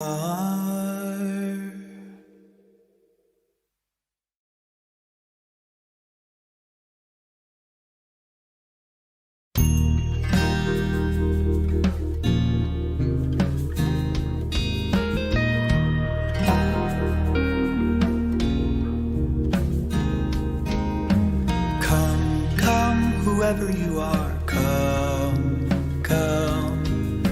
Whoever you are, come, come,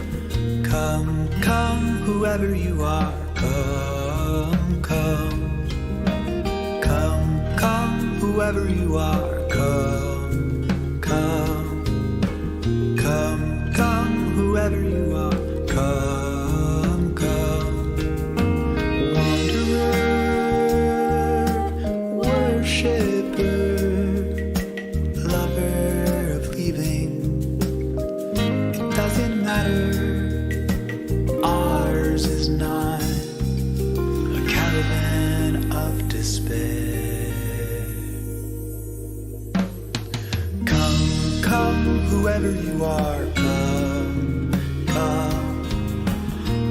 come, come, whoever you are, come, come, come, come, whoever you are, come, come, come, come, whoever you are, come, come, wanderer, worshipper, doesn't matter, ours is not a caravan of despair. Come, come, whoever you are, come, come,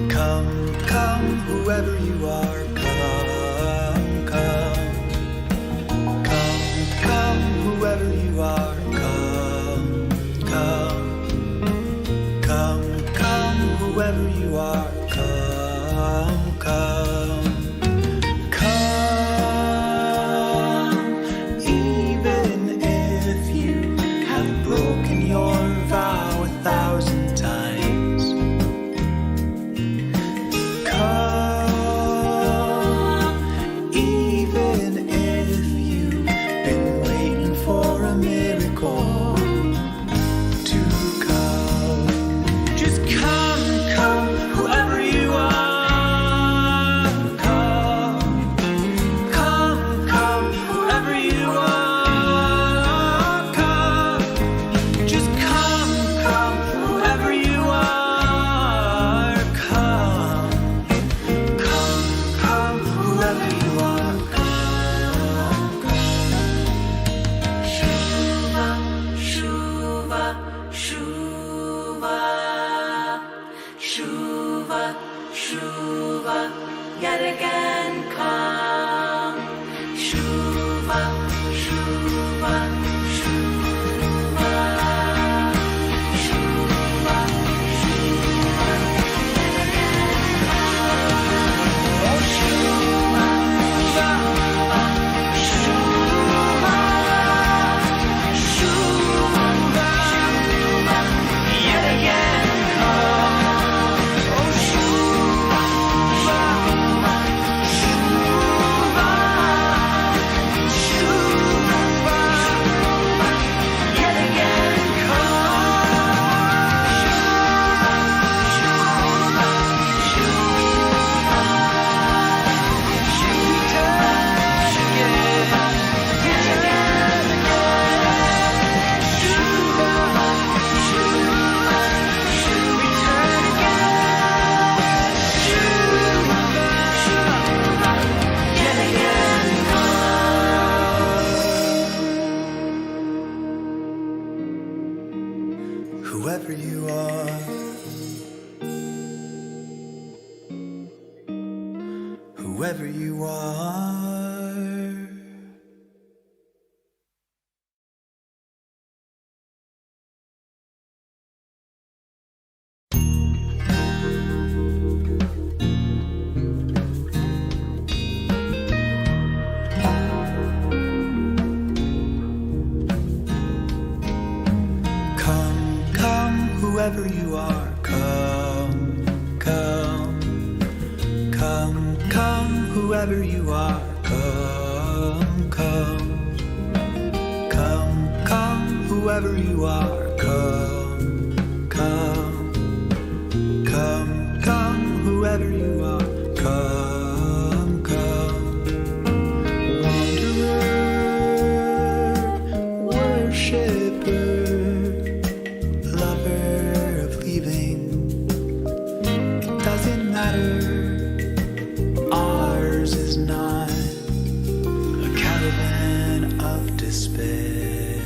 come, come, whoever you are, come, come, come, come, whoever you are, come, come. Whoever you are, come, come, come, even if you have broken your vow 1,000 times. Come, even if you've been waiting for a miracle to come. Just come. Whoever you are, come, come, come, whoever you are, come, just come, come, whoever you are, come, come, come, whoever you are, come, come. Shuva, shuva, shuva. Shuva, yet again come. Shuva, Shuva, Shuva, Shuva, Shuva, yet again come. Oh, Shuva, Shuva, Shuva, Shuva, Shuva, yet again come. Whoever you are, whoever you are. Whoever you are, come, come, come, come, whoever you are, come, come, come, come, whoever you are, come, come, come, come, whoever you are, come, come, wanderer, worshipper, doesn't matter, ours is not a caravan of despair.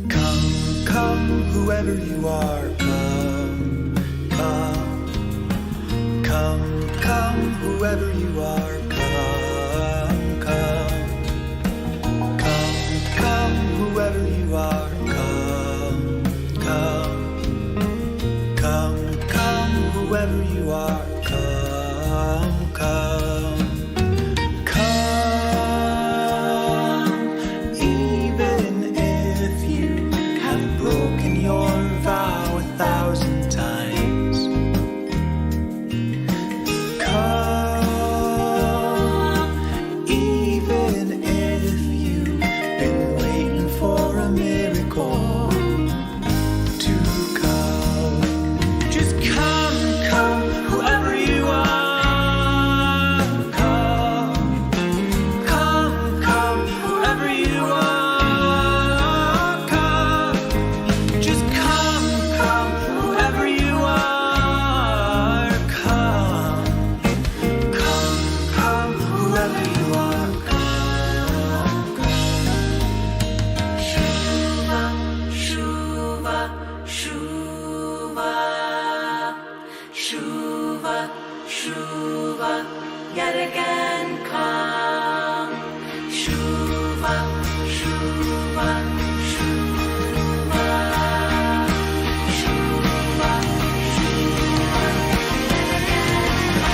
Come, whoever you are, come, come. Come, whoever you are, come, come. Come, whoever you are, come, come. Come, even if you have broken your vow 1,000 times. Come, even if you've been waiting for a miracle to come. Just come, whoever you are. Come, whoever you are. Come, just come, whoever you are. Come, whoever you are. Shuva, shuva, shuva, shuva, shuva, yet again come. Shuva, shuva, shuva, shuva, shuva, yet again come.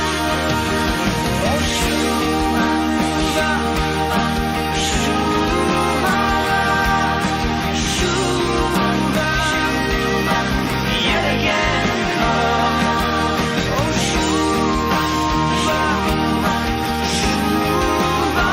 Oh, shuva, shuva, shuva, shuva, yet again come. Oh, shuva, shuva, shuva,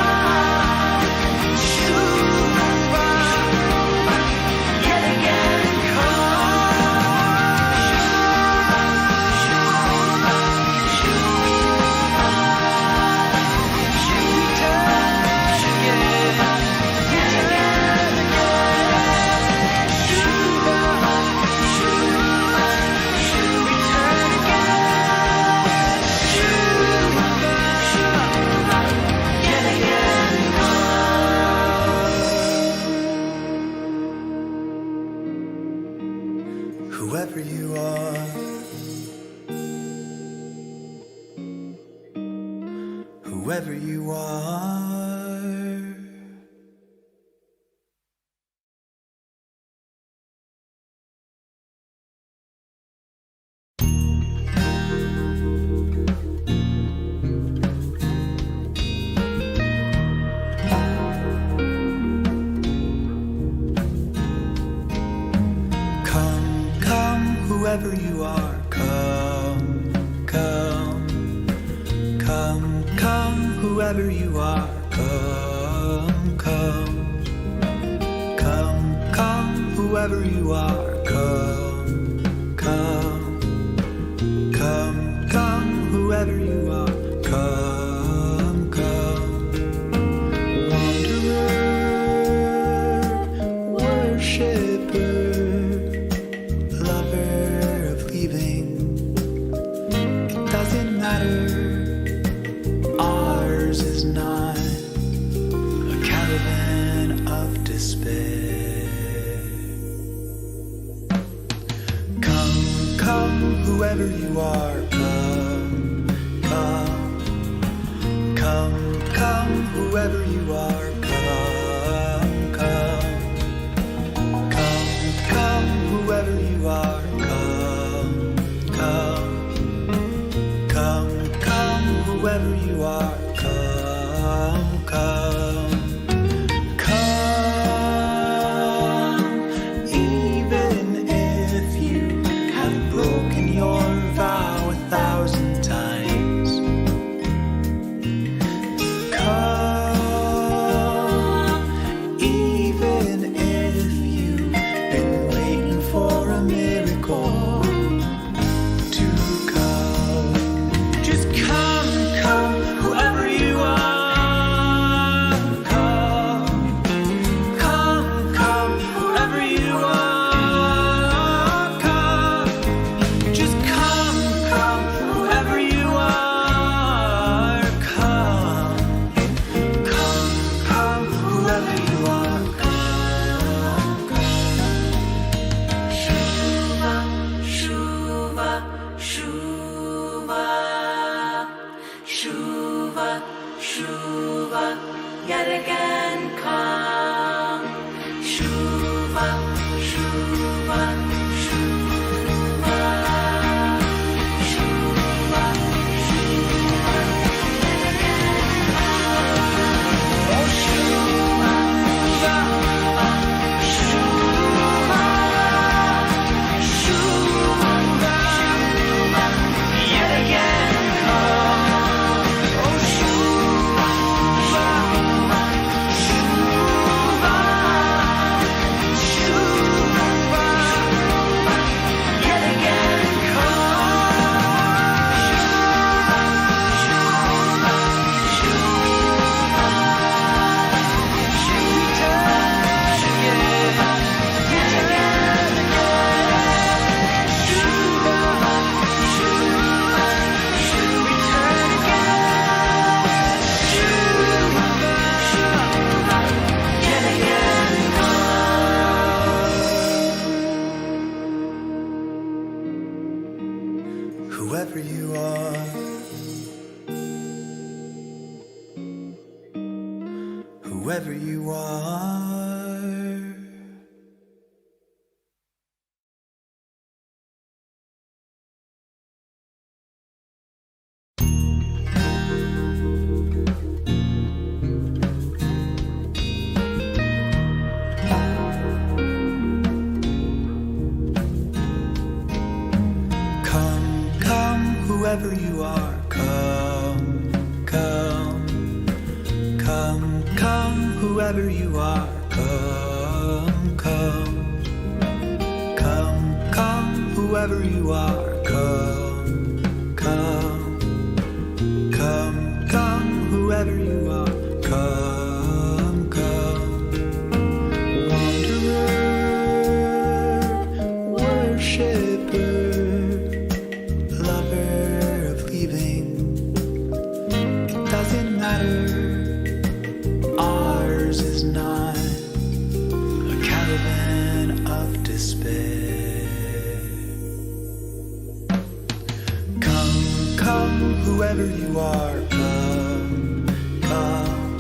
yet again Whoever you are, whoever you are. Come, whoever you are, come, whoever you are, come, whoever you are, come, whoever you are, come. Wanderer, worshipper, lover of leaving, it doesn't matter. Ours is not a caravan of despair. Come, whoever you are, come, whoever you are, come, whoever you are, whoever you are, come, even if you have broken your vow 1,000 times. Come, Shuva, yet again come. Shuva, Shuva, Shuva, Shuva, Shuva, yet again come. Oh, Shuva, Shuva, Shuva, Shuva, yet again come. Oh, Shuva, Shuva, Shuva, yet again Whoever you are, whoever you are. Come, come, whoever you are, come, come, come, come, whoever you are, come, come, come, come, whoever you are, come, come, come, come, whoever you are, come, come, wanderer, worshipper, lover of leaving, it doesn't matter, ours is not a caravan of despair. Come, come, whoever you are, come, come,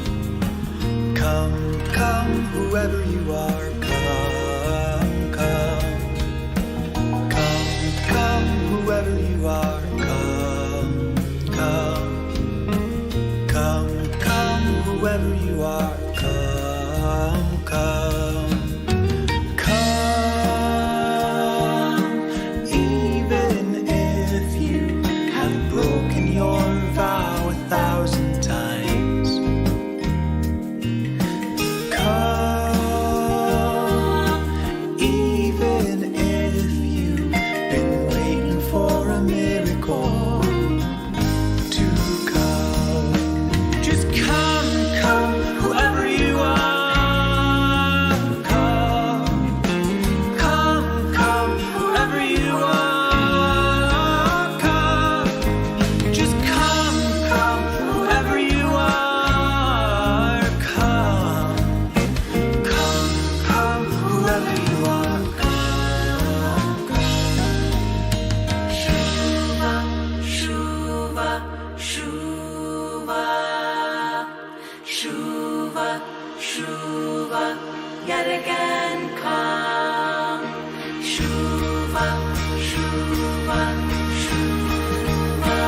come, come, whoever you are, come, come, come, come, whoever you are, come, come, come, come, whoever you are, come, come, come, even if you have broken your vow 1,000 times. Come, even if you've been waiting for a miracle to come. Just come, come, whoever you are. Come, come, come, whoever you are. Come, just come, come, whoever you are. Come, come, come, whoever you are. Come, come. Shuva, Shuva, Shuva, Shuva, Shuva, yet again come. Shuva, Shuva, Shuva,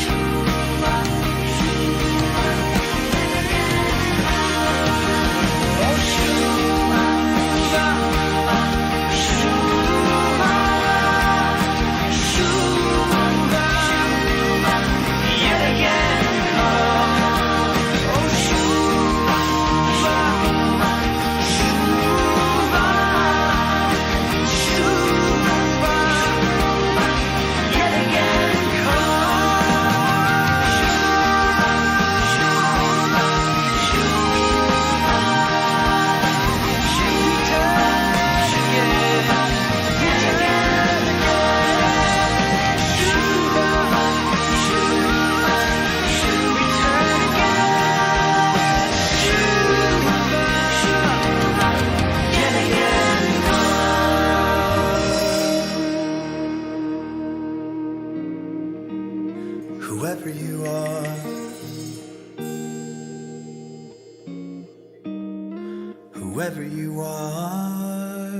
Shuva, Shuva, yet again come. Oh, Shuva, Shuva, Shuva, Shuva, yet again come. Oh, Shuva, Shuva, Shuva, Shuva, yet again come. Whoever you are, whoever you are.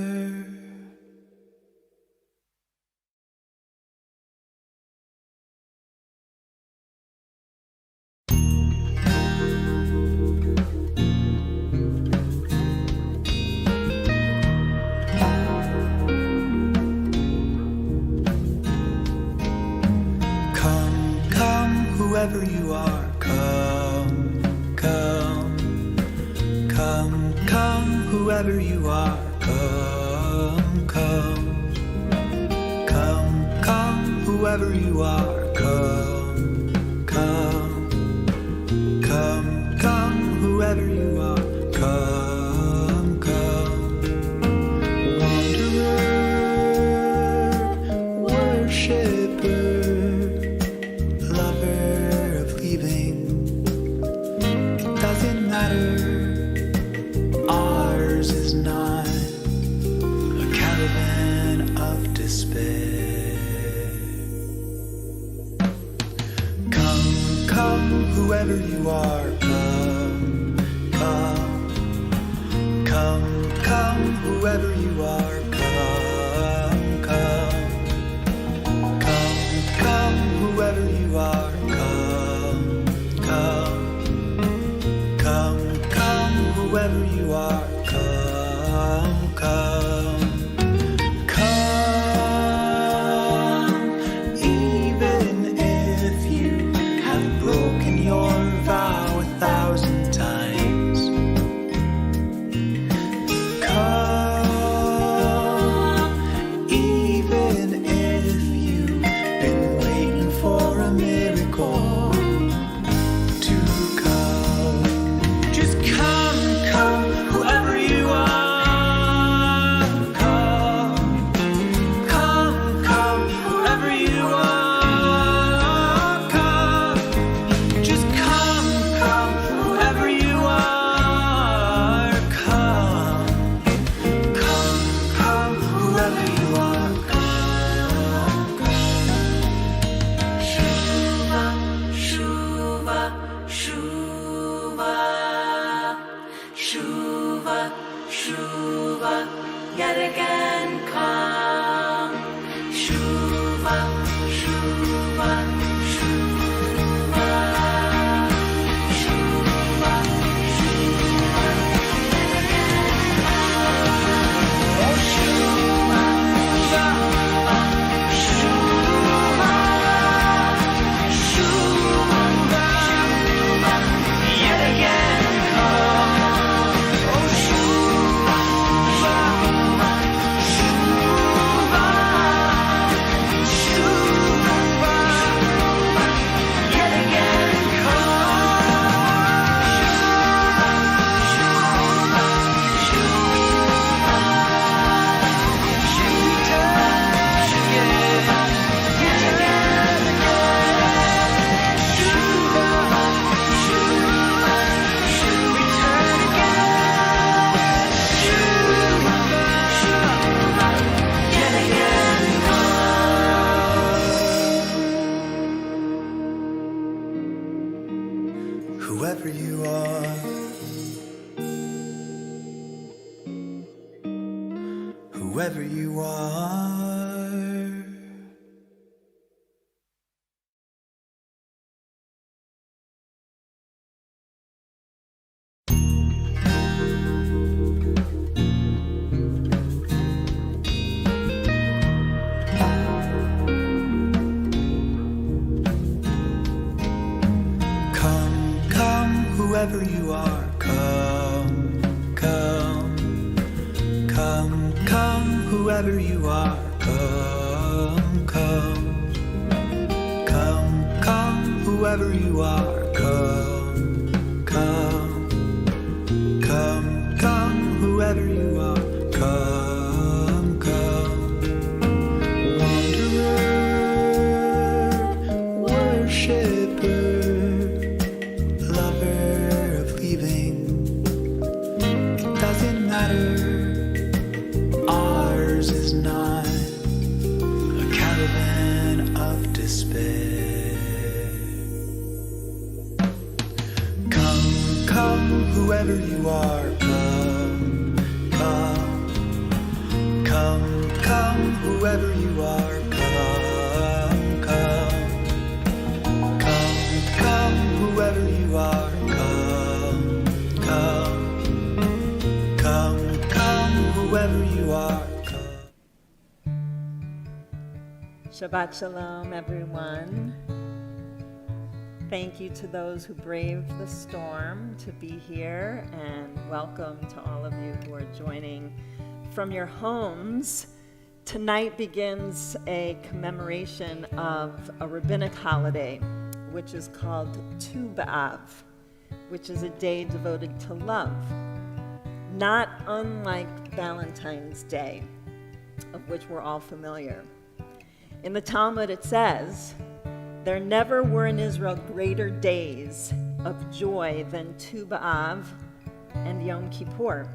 Whoever you are, come, come, come, come, whoever you are, come, come, come, come, whoever you are, come, come, come, come, whoever you are, come, come, wanderer, worshipper, ours is not a caravan of despair. Come, come, whoever you are, come, come, come, come, whoever you are, come, come, come, come, whoever you are, come, come. Whoever you are, come, come, come. Even if you have broken your vow 1,000 times, come. Even if you've been waiting for a miracle to come, just come. Whoever you are, come, come, come, whoever you are, come, just come, come, whoever you are, come, come, come, whoever you are, come, come. Shuva, shuva, shuva. Shuva, yet again come. Shuva, Shuva, Shuva, Shuva, Shuva, yet again come. Oh, Shuva, Shuva, Shuva, Shuva, yet again come. Whoever you are, whoever you are. Whoever you are, come, come, come, come, whoever you are, come, come, come, come, whoever you are, come, come, come, come, whoever you are, come, come, wanderer, worshipper, ours is not a caravan of despair. Come, come, whoever you are, come. Come, come, whoever you are, come, come. Come, come, whoever you are, come, come. Come, come, whoever you are, come. Shabbat Shalom, everyone. Thank you to those who braved the storm to be here, and welcome to all of you who are joining from your homes. Tonight begins a commemoration of a rabbinic holiday, which is called Tu B'Av, which is a day devoted to love, not unlike Valentine's Day, of which we're all familiar. In the Talmud it says, "There never were in Israel greater days of joy than Tu B'Av and Yom Kippur.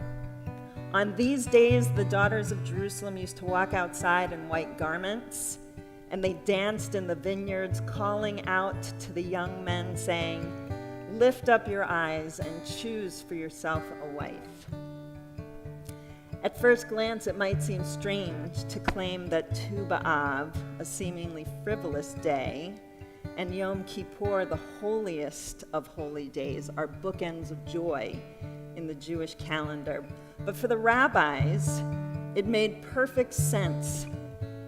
On these days, the daughters of Jerusalem used to walk outside in white garments, and they danced in the vineyards, calling out to the young men, saying, 'Lift up your eyes and choose for yourself a wife.'" At first glance, it might seem strange to claim that Tu B'Av, a seemingly frivolous day, and Yom Kippur, the holiest of holy days, are bookends of joy in the Jewish calendar. But for the rabbis, it made perfect sense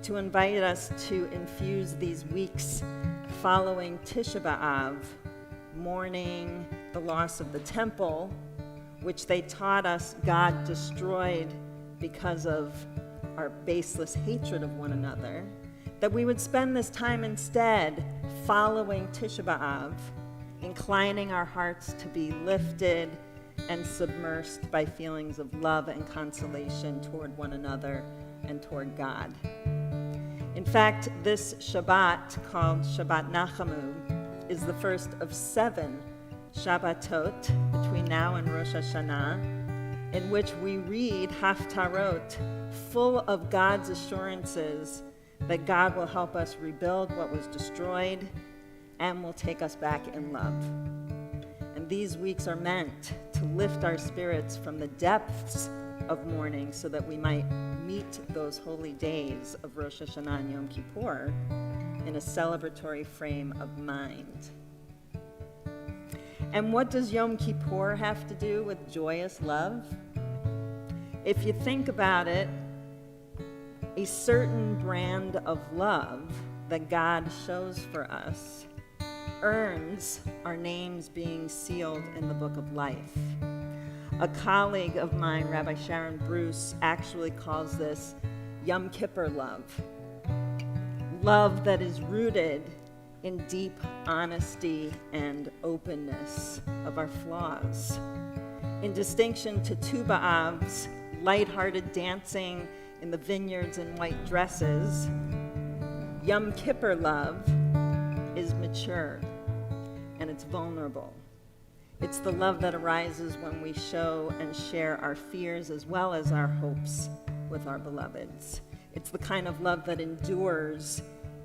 to invite us to infuse these weeks following Tisha B'Av, mourning the loss of the temple, which they taught us God destroyed because of our baseless hatred of one another, that we would spend this time instead following Tisha B'Av, inclining our hearts to be lifted and submersed by feelings of love and consolation toward one another and toward God. In fact, this Shabbat, called Shabbat Nachamu, is the first of 7 Shabbatot between now and Rosh Hashanah, in which we read Haftarot, full of God's assurances that God will help us rebuild what was destroyed and will take us back in love. And these weeks are meant to lift our spirits from the depths of mourning so that we might meet those holy days of Rosh Hashanah and Yom Kippur in a celebratory frame of mind. And what does Yom Kippur have to do with joyous love? If you think about it, a certain brand of love that God shows for us earns our names being sealed in the book of life. A colleague of mine, Rabbi Sharon Bruce, actually calls this Yom Kippur love. Love that is rooted in deep honesty and openness of our flaws. In distinction to Tu B'Av's lighthearted dancing in the vineyards in white dresses, Yom Kippur love is mature and it's vulnerable. It's the love that arises when we show and share our fears as well as our hopes with our beloveds. It's the kind of love that endures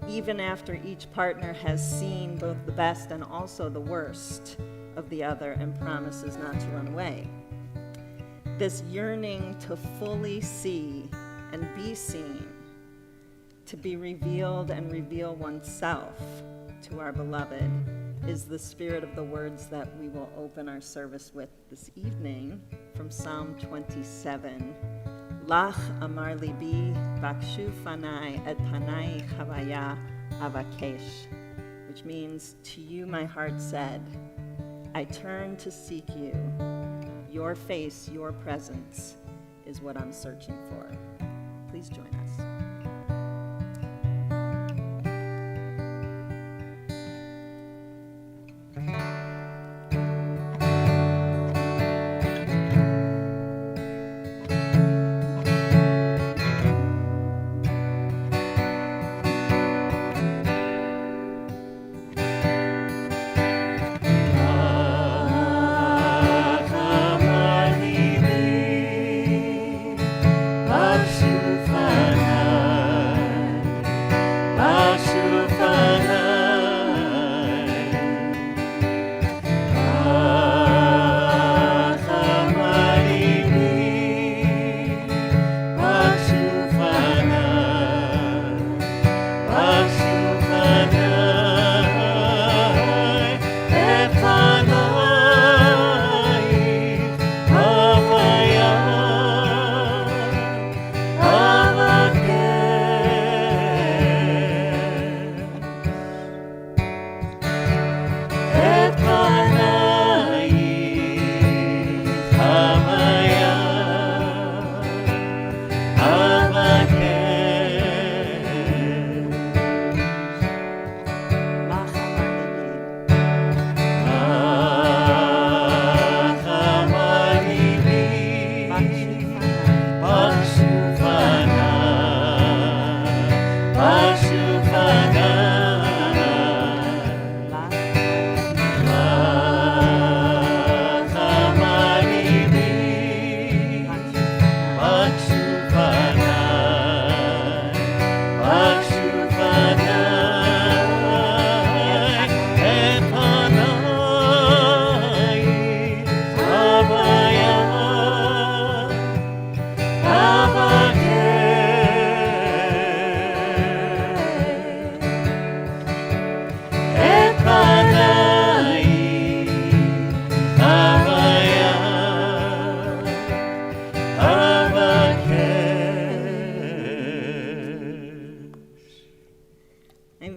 even after each partner has seen both the best and also the worst of the other and promises not to run away. This yearning to fully see and be seen, to be revealed and reveal oneself to our beloved, is the spirit of the words that we will open our service with this evening from Psalm 27. Lach amar libi bakshu fanai et panai chavaya avakesh, which means, to you my heart said, I turn to seek you. Your face, your presence is what I'm searching for. Please join us. Shufana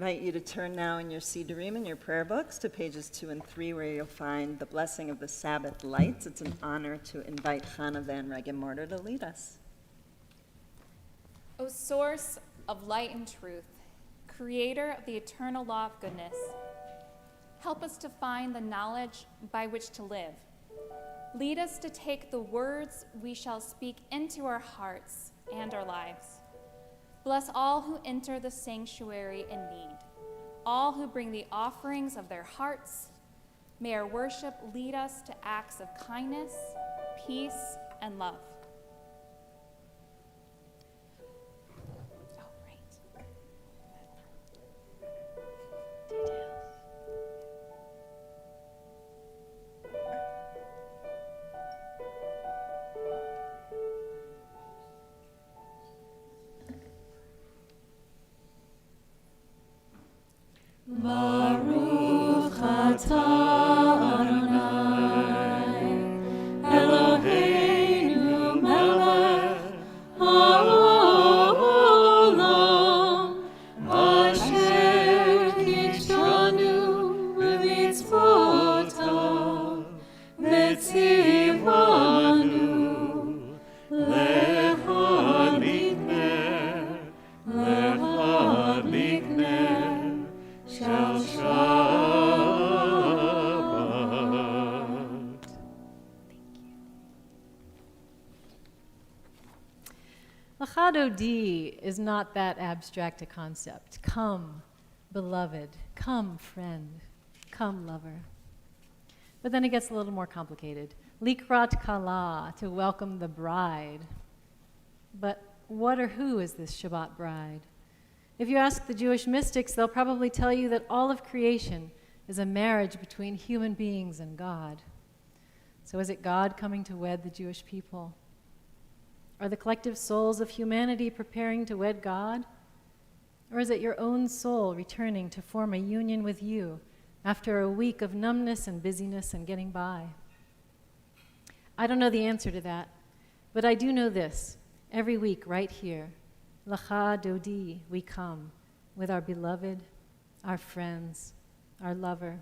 invite you to turn now in your Siddurim and your prayer books to pages 2 and 3, where you'll find the blessing of the Sabbath lights. It's an honor to invite Hannah Van Regenmorter to lead us. O source of light and truth, creator of the eternal law of goodness, help us to find the knowledge by which to live. Lead us to take the words we shall speak into our hearts and our lives. Bless all who enter the sanctuary in need, all who bring the offerings of their hearts. May our worship lead us to acts of kindness, peace, and love. Oh, right. Details. Baruch atah Adonai, Eloheinu melech haolam, asher kidshanu b'mitzvotav, v'tzivanu lehadlikner shel Shabbat. Lachadodi is not that abstract a concept. Come, beloved. Come, friend. Come, lover. But then it gets a little more complicated. Likrat kala, to welcome the bride. But what or who is this Shabbat bride? If you ask the Jewish mystics, they'll probably tell you that all of creation is a marriage between human beings and God. So is it God coming to wed the Jewish people? Are the collective souls of humanity preparing to wed God? Or is it your own soul returning to form a union with you after a week of numbness and busyness and getting by? I don't know the answer to that, but I do know this. Every week right here, Lacha Dodi, we come with our beloved, our friends, our lover,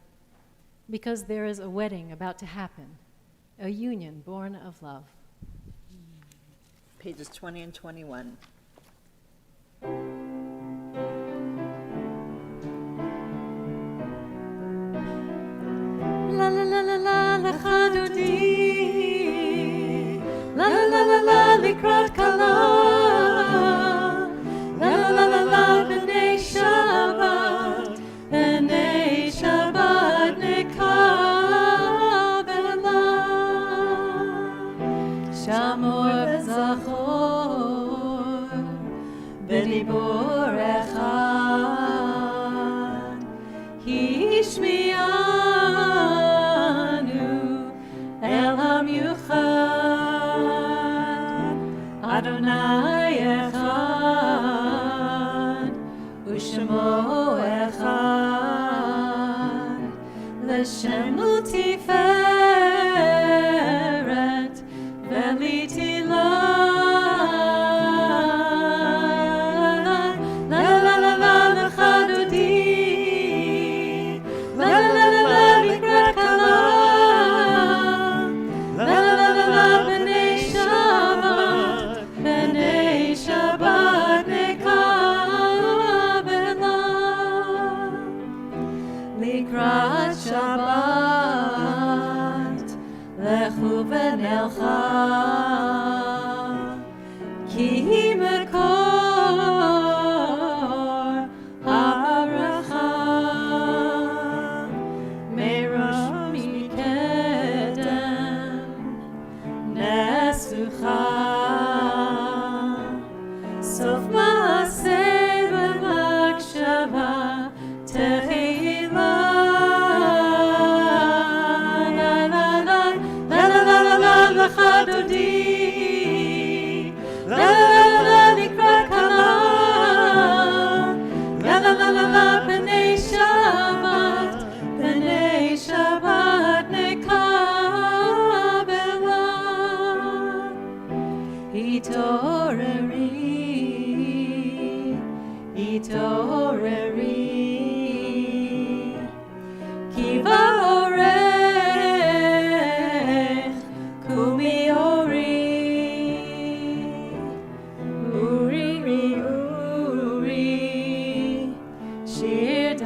because there is a wedding about to happen, a union born of love. Pages 20 and 21. La la la la la Lacha Dodi, la la la la la Likrat kala. La la la la la, b'nei Shabbat, nekabela. Shamor v'zachor, b'dibur echad, hishmianu el hamyuchad, Adonai echad, u'shemo echad, l'shemu tiferet v'litilah. La la la la la Lacha Dodi, la la la la la Likrat kala, la la la la la b'nei Shabbat nekabela. Likrat Shabbat, lechu v'nelcha, ki mekor ha'bracha, merosh mikedem nesucha, sof ma'aseh b'makshava tehila.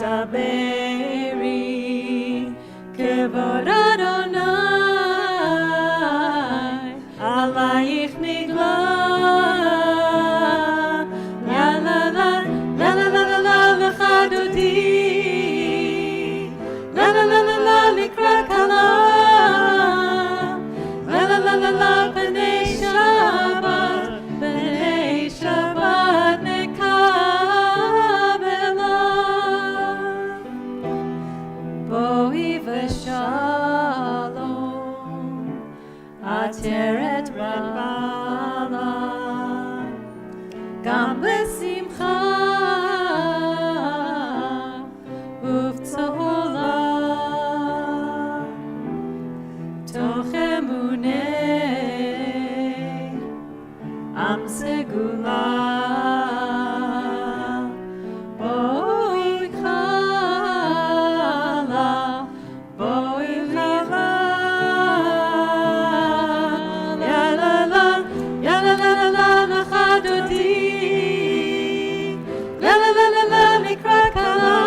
Daberi Kevod Adonai Alayich nigla La la la la la la la la Lechadodi La la la la la Likra Kala La la la la la B'nai Shabbat Nekabela Boi v'shalom Ateret bala Gam b'simcha Uv'tzola Toch emunei Am segula Boi chala Boi chala Ya la la Ya la la la la Nachadodi La la la la la Mikra kala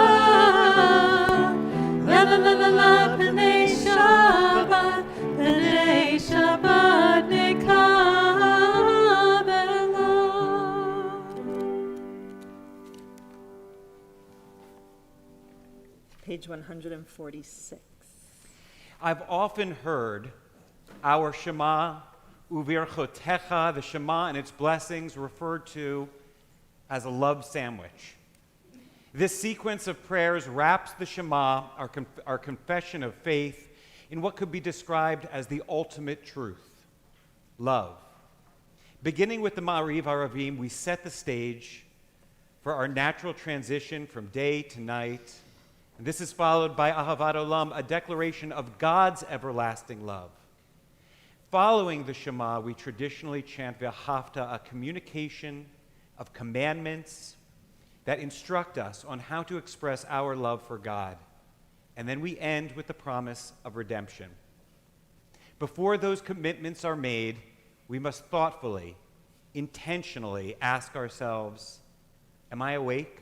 La la la la la B'nai Shabbat Nekabela Page 146. I've often heard our Shema, Uvirchotecha, the Shema and its blessings, referred to as a love sandwich. This sequence of prayers wraps the Shema, our confession of faith, in what could be described as the ultimate truth, love. Beginning with the Ma'ariv Aravim, we set the stage for our natural transition from day to night. And this is followed by Ahavat Olam, a declaration of God's everlasting love. Following the Shema, we traditionally chant V'ahavta, a communication of commandments that instruct us on how to express our love for God. And then we end with the promise of redemption. Before those commitments are made, we must thoughtfully, intentionally ask ourselves, am I awake?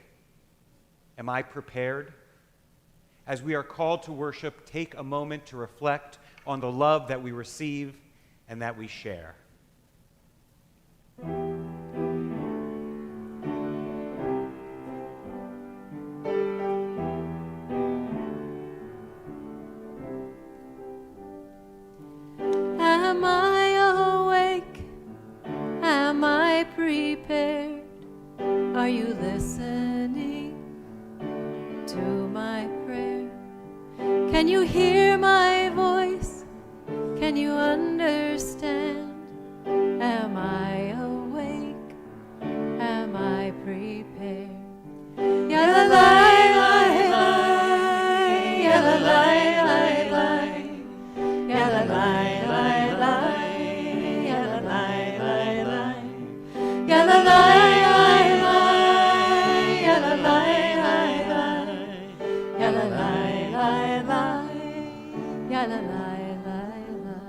Am I prepared? As we are called to worship, take a moment to reflect on the love that we receive and that we share. Am I awake? Am I prepared? Are you listening to my prayer? Can you hear my voice? Can you understand? Am I awake? Am I prepared? Ya la la la la, ya la la la la, ya la la la la, ya la la la la, ya la la la la, ya la la la la, ya la la la la, ya la la la la.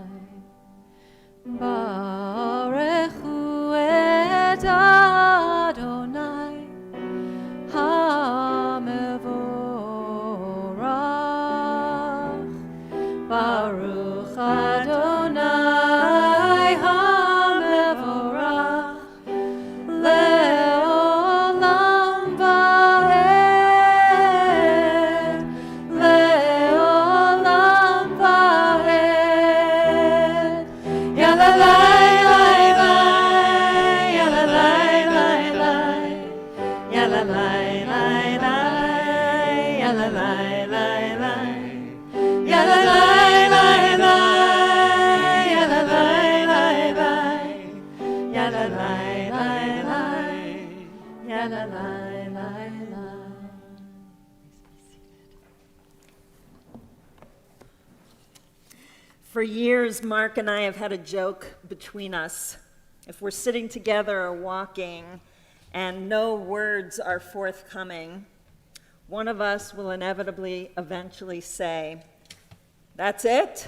Barechu et Adonai HaMevorach. Baruch Adonai HaMevorach Le'olam va'ed, Le'olam va'ed. Ya la la la la, ya la la la la, ya la la la la, ya la la la la, ya la la la la, ya la la la la, ya la la la la, ya la la la la. For years, Mark and I have had a joke between us. If we're sitting together or walking and no words are forthcoming, one of us will inevitably eventually say, "That's it?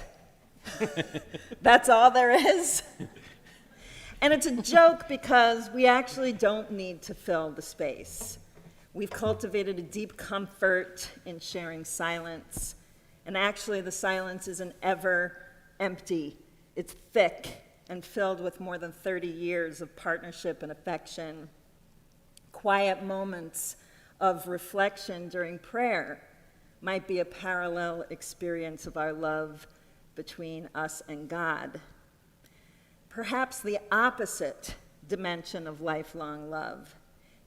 That's all there is?" And it's a joke because we actually don't need to fill the space. We've cultivated a deep comfort in sharing silence. And actually, the silence isn't ever empty. It's thick and filled with more than 30 years of partnership and affection. Quiet moments of reflection during prayer might be a parallel experience of our love between us and God. Perhaps the opposite dimension of lifelong love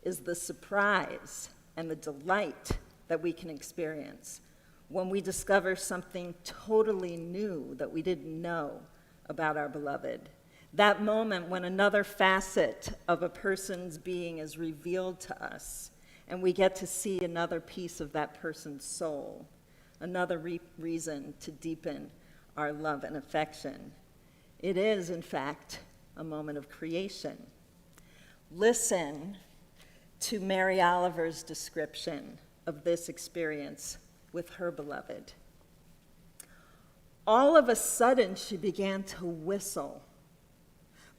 is the surprise and the delight that we can experience when we discover something totally new that we didn't know about our beloved. That moment when another facet of a person's being is revealed to us, and we get to see another piece of that person's soul, another reason to deepen our love and affection. It is, in fact, a moment of creation. Listen to Mary Oliver's description of this experience with her beloved. All of a sudden, she began to whistle.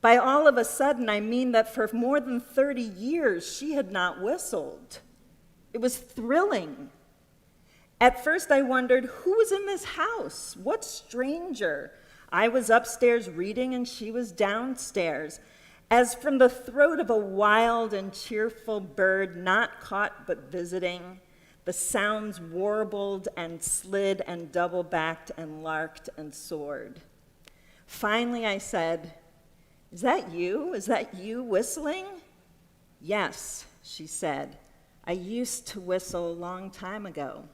By all of a sudden, I mean that for more than 30 years, she had not whistled. It was thrilling. At first, I wondered, who was in this house? What stranger? I was upstairs reading, and she was downstairs. As from the throat of a wild and cheerful bird, not caught but visiting, the sounds warbled and slid and double-backed and larked and soared. Finally, I said, "Is that you? Is that you whistling?" "Yes," she said. "I used to whistle a long time ago.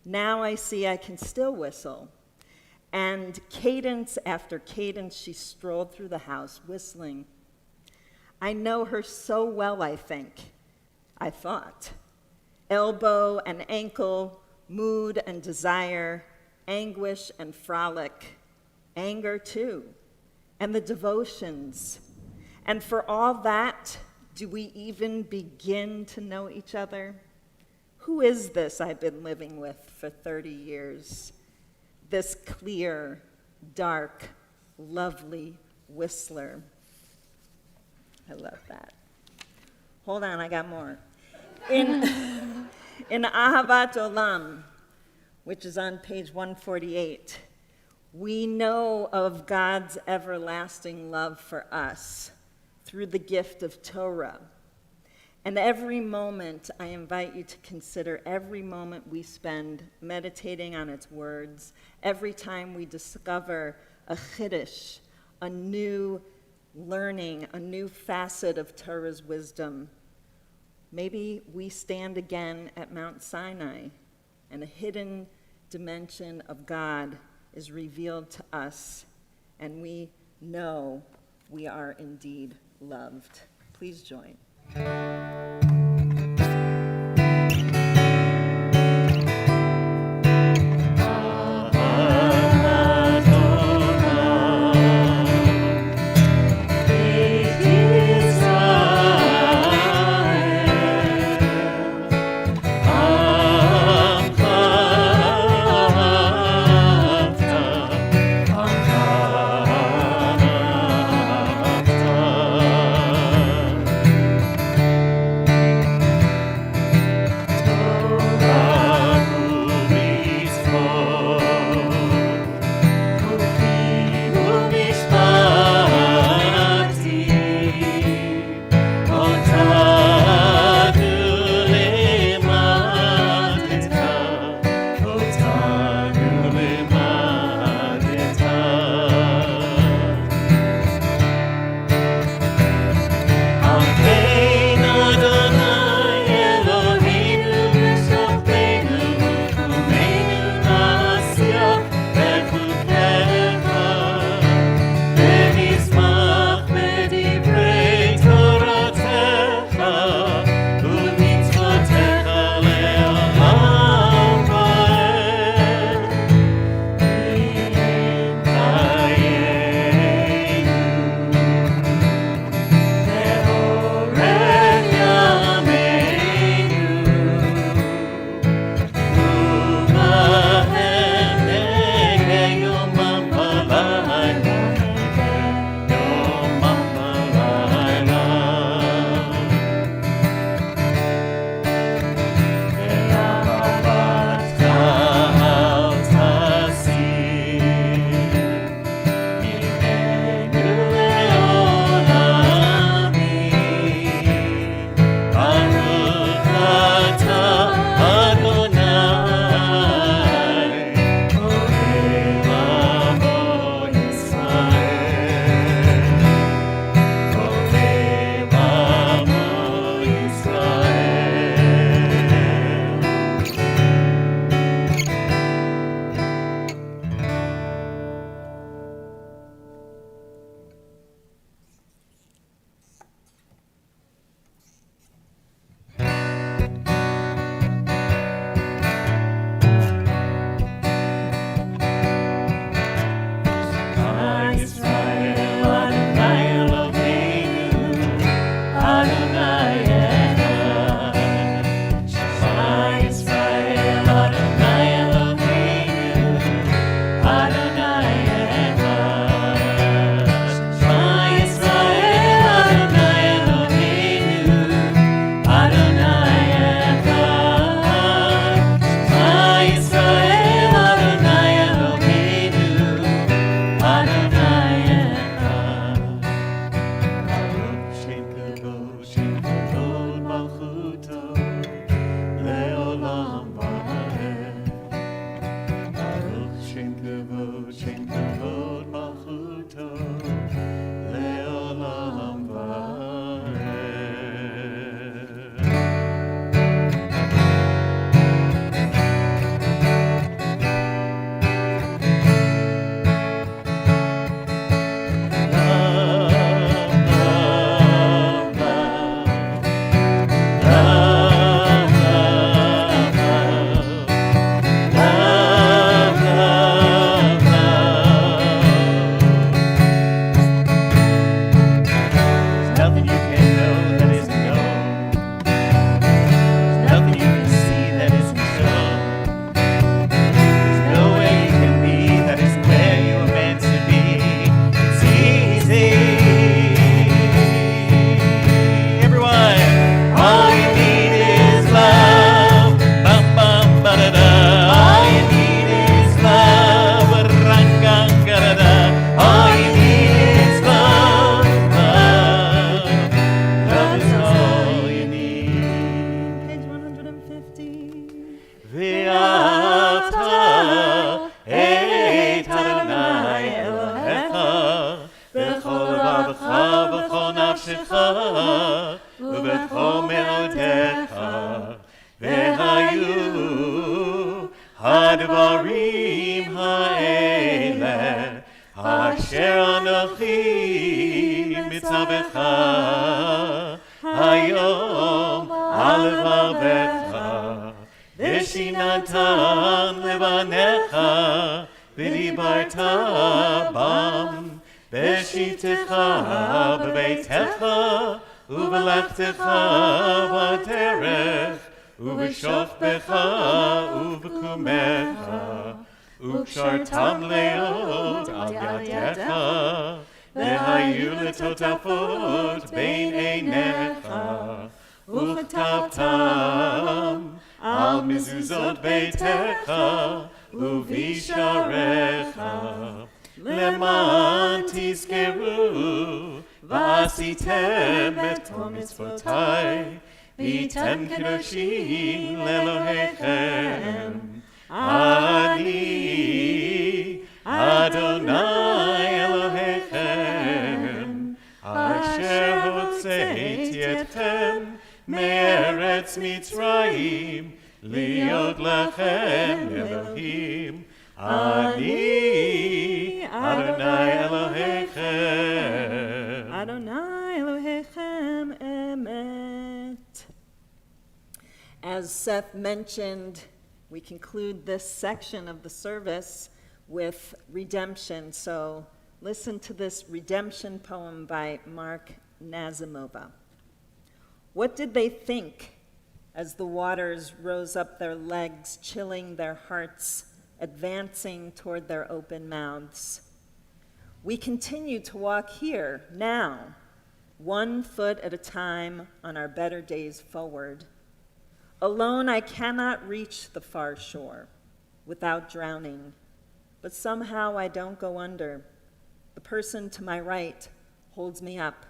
Now I see I can still whistle." And cadence after cadence, she strolled through the house, whistling. I know her so well, I thought. Elbow and ankle, mood and desire, anguish and frolic, anger too, and the devotions. And for all that, do we even begin to know each other? Who is this I've been living with for 30 years? This clear, dark, lovely whistler. I love that. Hold on, I got more. In Ahavat Olam, which is on page 148, we know of God's everlasting love for us through the gift of Torah. And every moment, I invite you to consider every moment we spend meditating on its words, every time we discover a chiddush, a new learning, a new facet of Torah's wisdom. Maybe we stand again at Mount Sinai, and a hidden dimension of God is revealed to us, and we know we are indeed loved. Please join. ואהבת את אדוני אלוהיך בכל לבבך ובכל נפשך ובכל מאודיך. והיו הדברים האלה אשר אנוכי מצווך היום על לבבך, ושיננתם לבניך ודיברת בם בשבתך בביתך ובלכתך בדרך ובשוכבך ובקומך, וקשרתם להיות על ידיך, והיו לטוטפות בין עיניך, וכתבתם על מזוזות ביתך ובשעריך, למען תזכרו ועשיתם את כל מצוותיי, והייתם קדושים לאלוהיכם. אני אדוני אלוהיכם, אשר הוצאתי אתכם מארץ מצרים, להיות לכם אלוהים. אני אדוני אלוהיכם. Adonai Elohechem Emet. As Seth mentioned, we conclude this section of the service with redemption. So listen to this redemption poem by Mark Nazimova. What did they think as the waters rose up their legs, chilling their hearts, advancing toward their open mouths? We continue to walk here, now, 1 foot at a time on our better days forward. Alone, I cannot reach the far shore without drowning, but somehow I don't go under. The person to my right holds me up.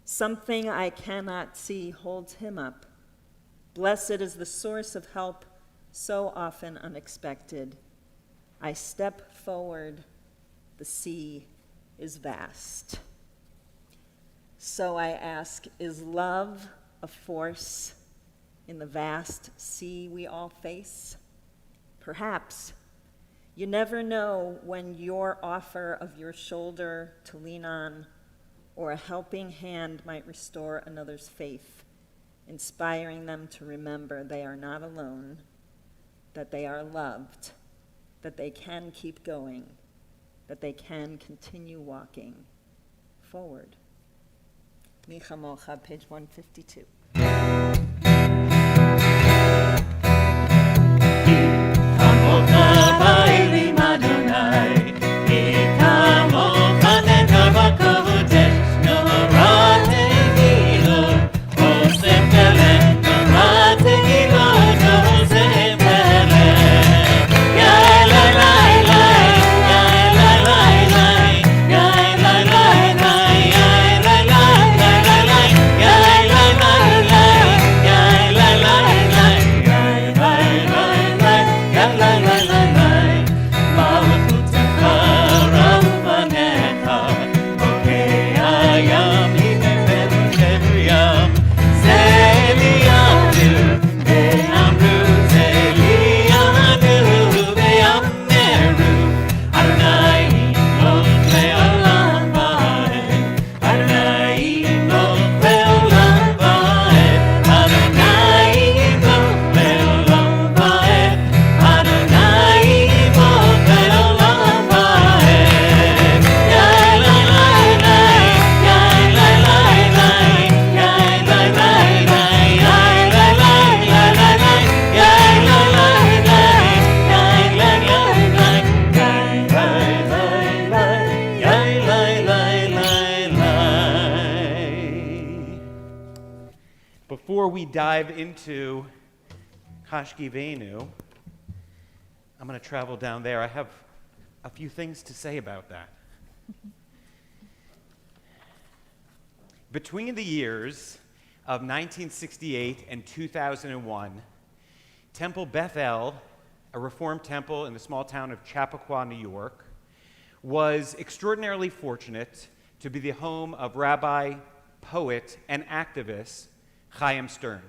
Something I cannot see holds him up. Blessed is the source of help, so often unexpected. I step forward, the sea is vast. So I ask, is love a force in the vast sea we all face? Perhaps. You never know when your offer of your shoulder to lean on or a helping hand might restore another's faith, inspiring them to remember they are not alone, that they are loved, that they can keep going, that they can continue walking forward. Mi Chamocha, page 152. Before we dive into Kashkivenu, I'm going to travel down there. I have a few things to say about that. Between the years of 1968 and 2001, Temple Bethel a Reformed temple in the small town of Chappaqua, New York, was extraordinarily fortunate to be the home of Rabbi, poet, and activist Chaim Stern.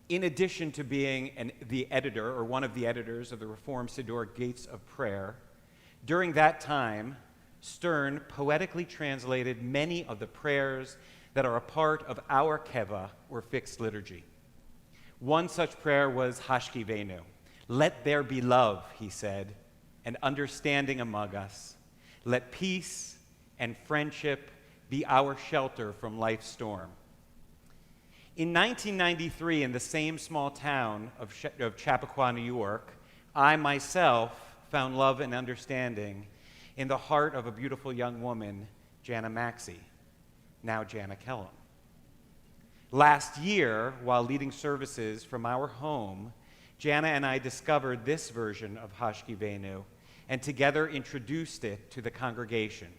In addition to being the editor, or one of the editors of the Reformed Siddur Gates of Prayer, during that time, Stern poetically translated many of the prayers that are a part of our keva, or fixed liturgy. One such prayer was Hashkivenu. Let there be love, he said, and understanding among us. Let peace and friendship be our shelter from life's storm. In 1993, in the same small town of Chappaqua, New York, I myself found love and understanding in the heart of a beautiful young woman, Jana Maxey, now Jana Kellum. Last year, while leading services from our home, Jana and I discovered this version of Hashkivenu and together introduced it to the congregation.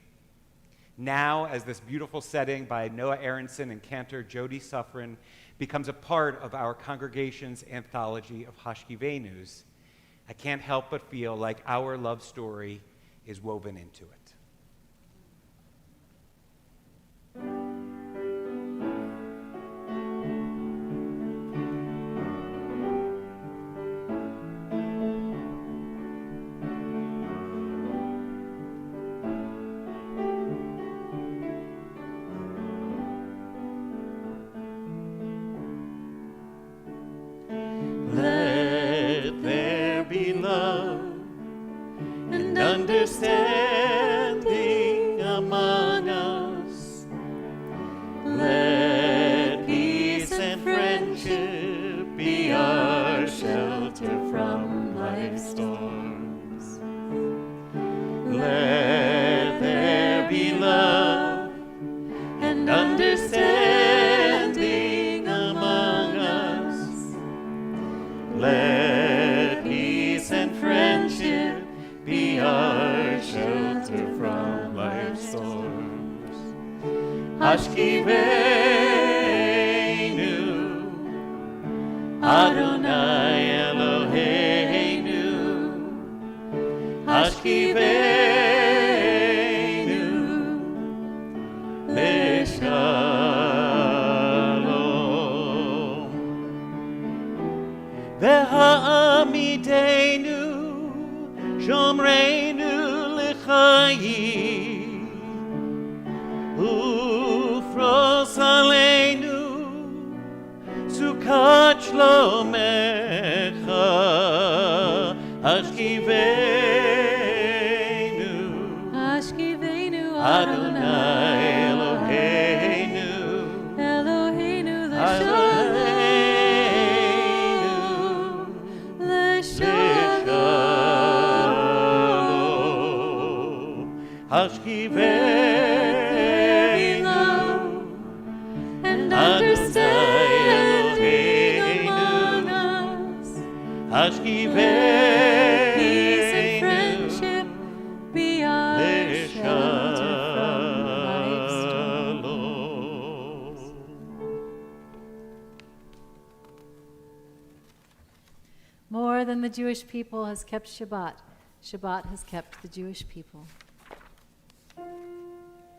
Now, as this beautiful setting by Noah Aronson and cantor Jody Suffren becomes a part of our congregation's anthology of Hashkivenus, I can't help but feel like our love story is woven into it. Let there be love and understanding among us. Let peace and friendship be our shelter from life's storms. Let there be love and understanding among us. Let peace and friendship be our shelter from life's storms. Hashkivenu, Adonai Eloheinu. Hashkivenu, Leshalom. Ve'ha'amidenu, Shomreinu l'chayim, ufros aleinu, sukat shlomecha, Hashkivenu, Hashkivenu Adonai Eloheinu, Eloheinu Leshalom. Hashkivenu, and understanding among us. Hashkivenu, Peace and friendship be our shelter from life's storms. More than the Jewish people has kept Shabbat, Shabbat has kept the Jewish people.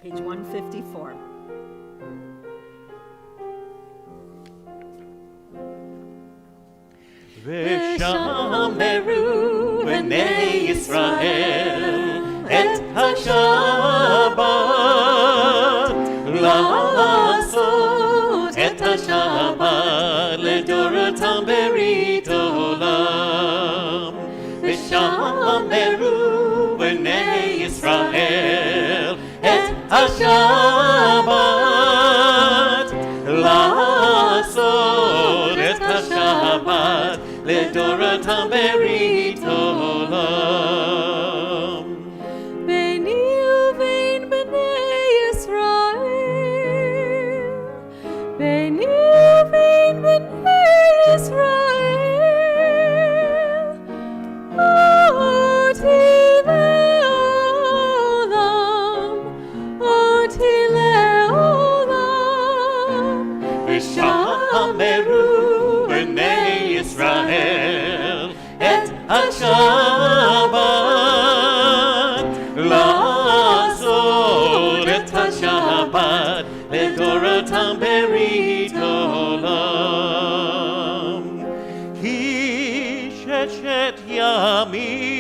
Page 154. V'shameru b'nei Yisrael et HaShabbat la'asot et HaShabbat ledoratam berit olam. V'shameru b'nei Yisrael et HaShabbat la'asot et HaShabbat ledoratam berit olam. Beini uvein b'nei Yisrael, Beini uvein b'nei Yisrael, Oti le'olam, Oti le'olam, V'shameru b'nei Yisrael et השבת, לעשות את השבת לדורותם ברית עולם. היא ששת ימים,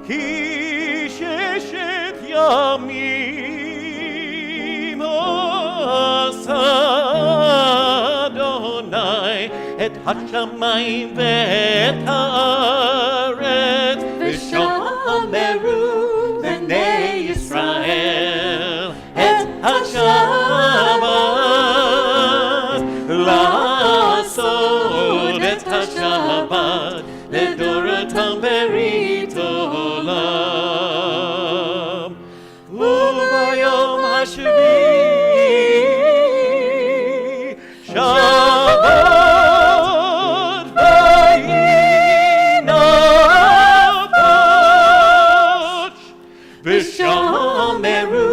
היא ששת ימים עשה אדוני את השמיים ואת הארץ, ושמרו בני ישראל את השבת, לעשות את השבת לדורותם ברית עולם. וביום השביעי שבת ויהי נפש, ושמרו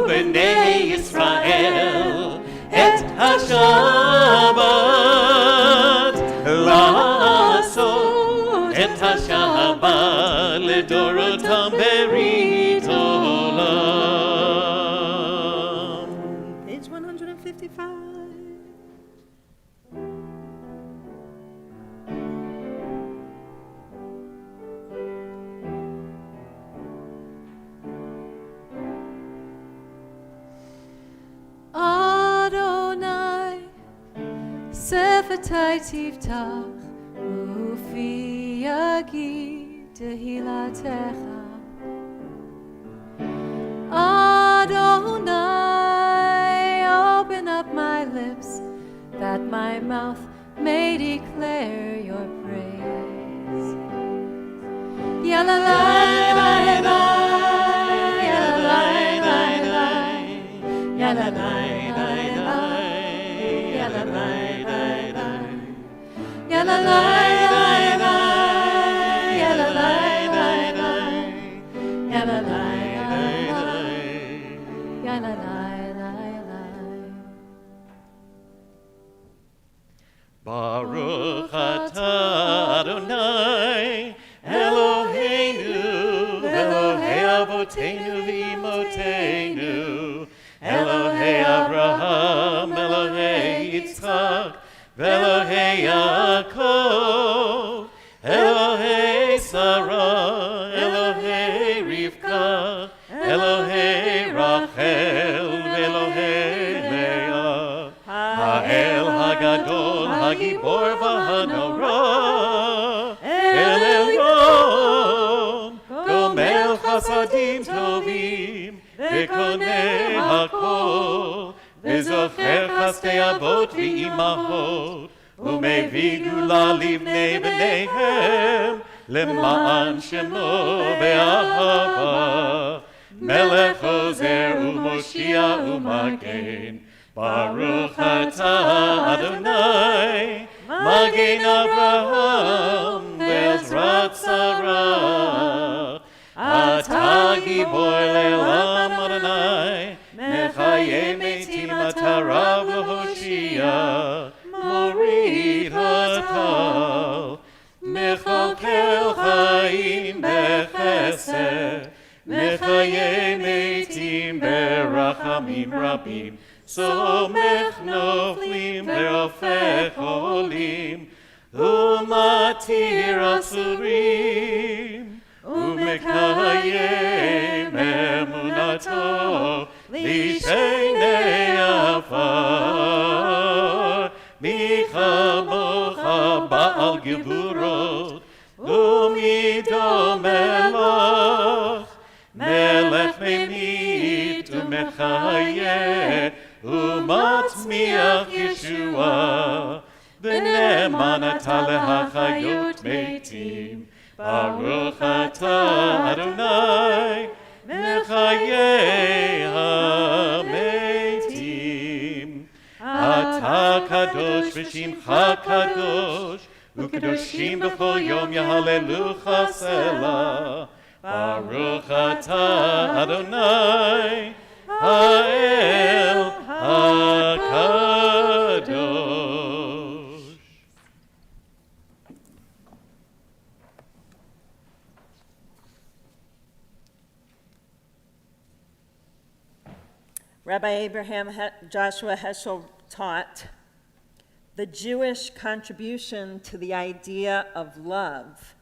בני ישראל את השבת, לעשות את השבת לדורותם ברית עולם. Page 155. Adonai, Sefetai Tiftach, Ufi Yagi Tehilatecha. Adonai, open up my lips, that my mouth may declare your praise. Yalalai, lai, lai, yalalai, lai, lai, yalalai, lai, lai, yalalai, lai, lai, yalalai, lai, lai, yalalai, lai, lai, yalalai, lai, lai, yalalai, lai, lai. Baruch atah Adonai Eloheinu, Elohei Avoteinu v'Imotenu, Elohei Abraham, Elohei Yitzchak, v'Elohei Yaakov, Elohei Sarah, Elohei Rivka, Elohei Rachel, v'Elohei Leah, Ha'el Hagadol, Hagibor v'Hanora, El Elyon, Gomel Chasadim Tovim, וקונה הכל, וזוכר חסדי אבות ואימהות, ומביא גאולה לבני בניהם, למען שמו באהבה, מלך עוזר ומושיע ומגן. ברוך אתה אדוני, מגן אברהם ועזרת שרה. אתה גיבור לעולם אדוני, מחיה מתים אתה רב להושיע, מוריד הטל, מכלכל חיים בחסד, מחיה מתים ברחמים רבים, סומך נופלים ורופא חולים, ומתיר אסורים. ומקיים אמונתו לשני עפר, מי כמוך בעל גבורות ומידו מלך, מלך ממית ומחיה ומצמיח ישועה, ונאמן אתה להחיות מתים. ברוך אתה אדוני, מחיי המתים. אתה קדוש ושמך קדוש, וקדושים בכל יום יהללוך סלה. ברוך אתה אדוני, האל הקדוש. Rabbi Abraham Joshua Heschel taught, the Jewish contribution to the idea of love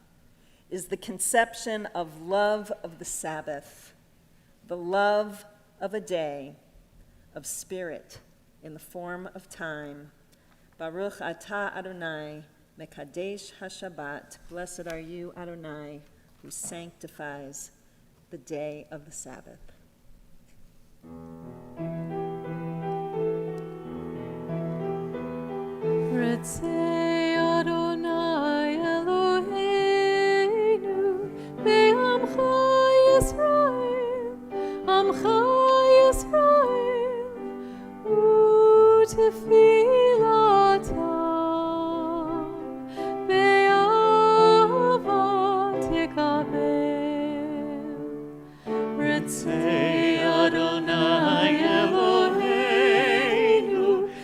is the conception of love of the Sabbath, the love of a day, of spirit in the form of time. Baruch atah Adonai, mekadesh haShabbat. Blessed are you, Adonai, who sanctifies the day of the Sabbath. Ritzei Adonai Eloheinu be'amcha Yisrael, amcha Yisrael, u'tefilatam be'ahava tikabel. Ritzei Adonai Eloheinu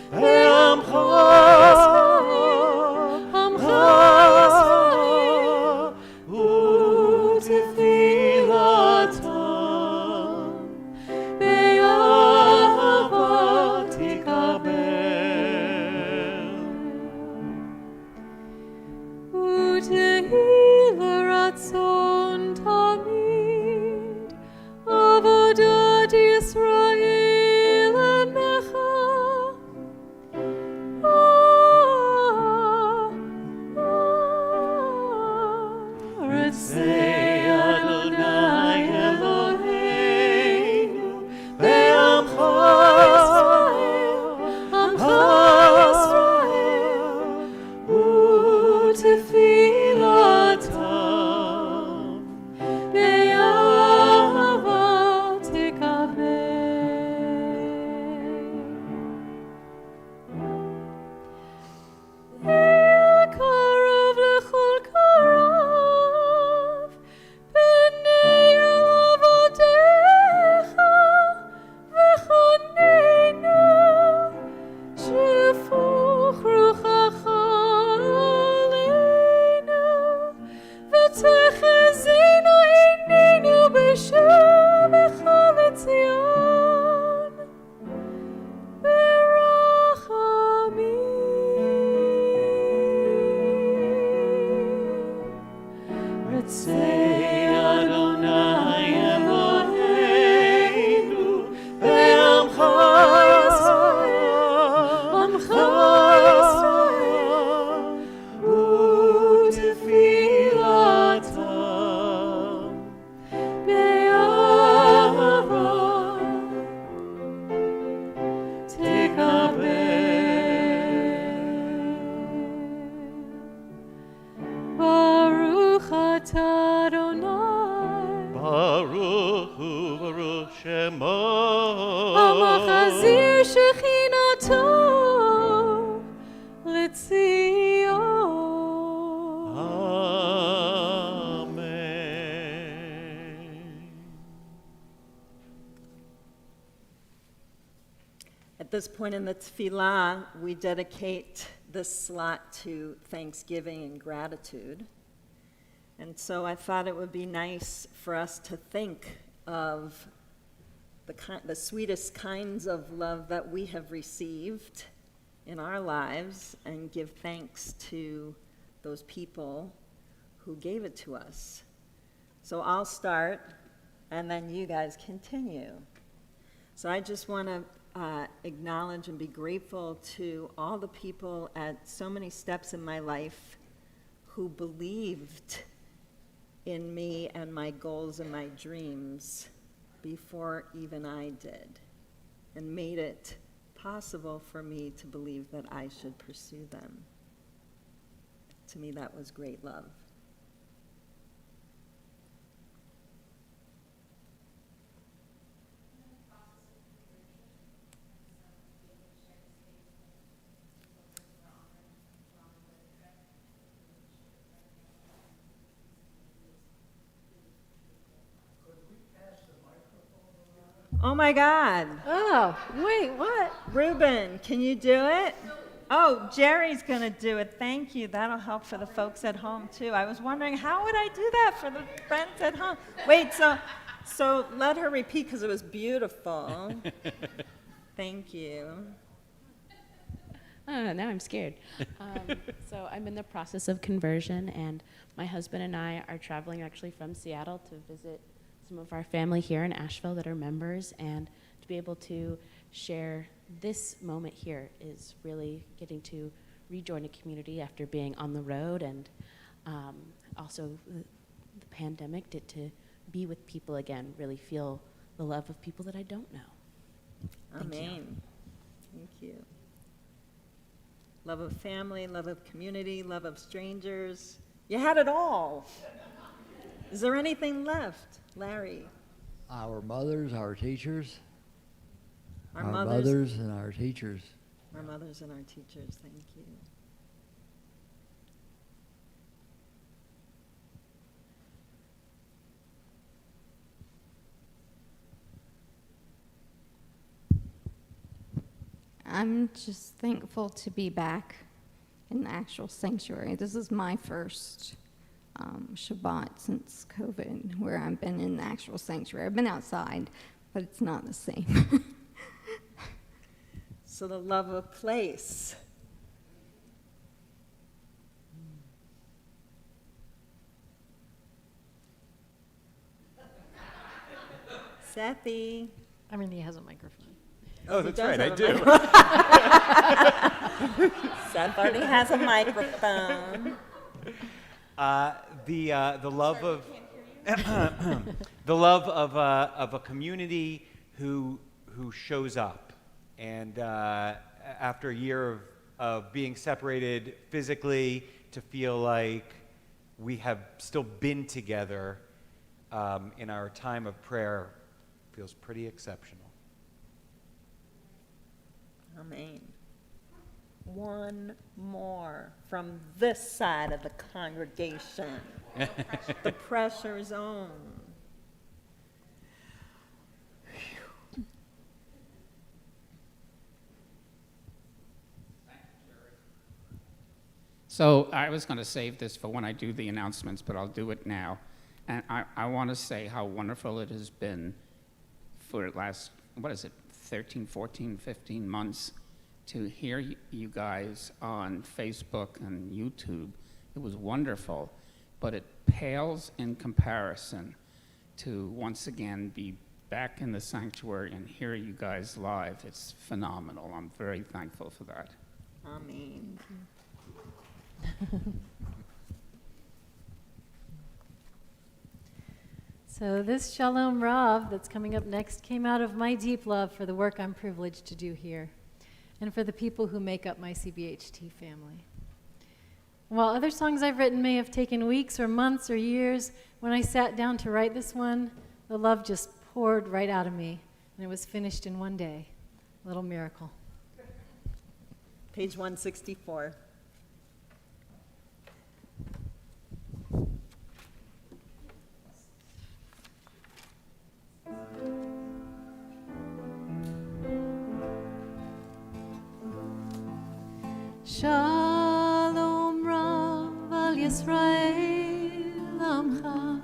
be'amcha At this point in the tefillah, we dedicate this slot to thanksgiving and gratitude. And so I thought it would be nice for us to think of the sweetest kinds of love that we have received in our lives and give thanks to those people who gave it to us. So I'll start, and then you guys continue. So I just want to acknowledge and be grateful to all the people at so many steps in my life who believed in me and my goals and my dreams before even I did, and made it possible for me to believe that I should pursue them. To me, that was great love. Oh my God. Oh, wait, what? Reuben, can you do it? Oh, Jerry's going to do it. Thank you. That'll help for the folks at home, too. I was wondering, how would I do that for the friends at home? Wait, so let her repeat, because it was beautiful. Thank you. Now I'm scared. So I'm in the process of conversion, and my husband and I are traveling actually from Seattle to visit some of our family here in Asheville that are members, and to be able to share this moment here is really getting to rejoin a community after being on the road, and also the pandemic did to be with people again, really feel the love of people that I don't know. Thank you. Amen. Thank you. Love of family, love of community, love of strangers. You had it all. Is there anything left, Larry? Our mothers, our teachers, Our our mothers, mothers and our teachers. our mothers and our teachers. Thank you. I'm just thankful to be back in the actual sanctuary. This is my first Shabbat since COVID, where I've been in the actual sanctuary. I've been outside, but it's not the same. So the love of place. Sethy. I mean, he has a microphone. Oh, He that's does right, I have a do. Seth already has a microphone. The love of the love of a community who shows up, and after a year of being separated physically, to feel like we have still been together in our time of prayer feels pretty exceptional. Amen. One more from this side of the congregation. The pressure zone. So I was going to save this for when I do the announcements, but I'll do it now. And I want to say how wonderful it has been for the last, 13, 14, 15 months to hear you guys on Facebook and YouTube. It was wonderful, but it pales in comparison to once again be back in the sanctuary and hear you guys live. It's phenomenal. I'm very thankful for that. Amen. So this Shalom Rav that's coming up next came out of my deep love for the work I'm privileged to do here and for the people who make up my CBHT family. While other songs I've written may have taken weeks or months or years, when I sat down to write this one, the love just poured right out of me, and it was finished in one day. A little miracle. Page 164. Shalom Rav al Yisrael Amcha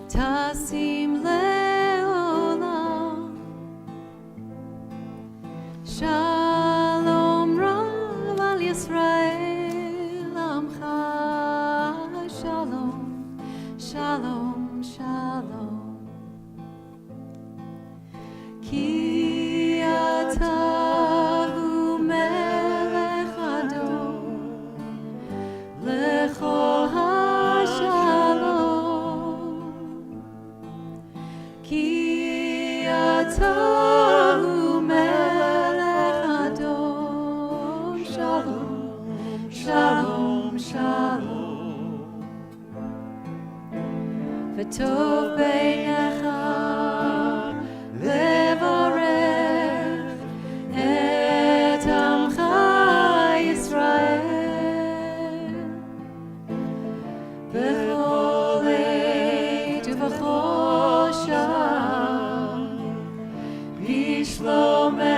Tasim Leolam Shalom Rav al Yisrael Amcha Shalom Shalom Shalom Ki Atahu Melech Adon Lechol HaShalom Ki Atahu Melech Adon Shalom Shalom Shalom V'tov Beinecha Levorech et Amcha Yisrael B'chol עת ובכל שעה בשלומך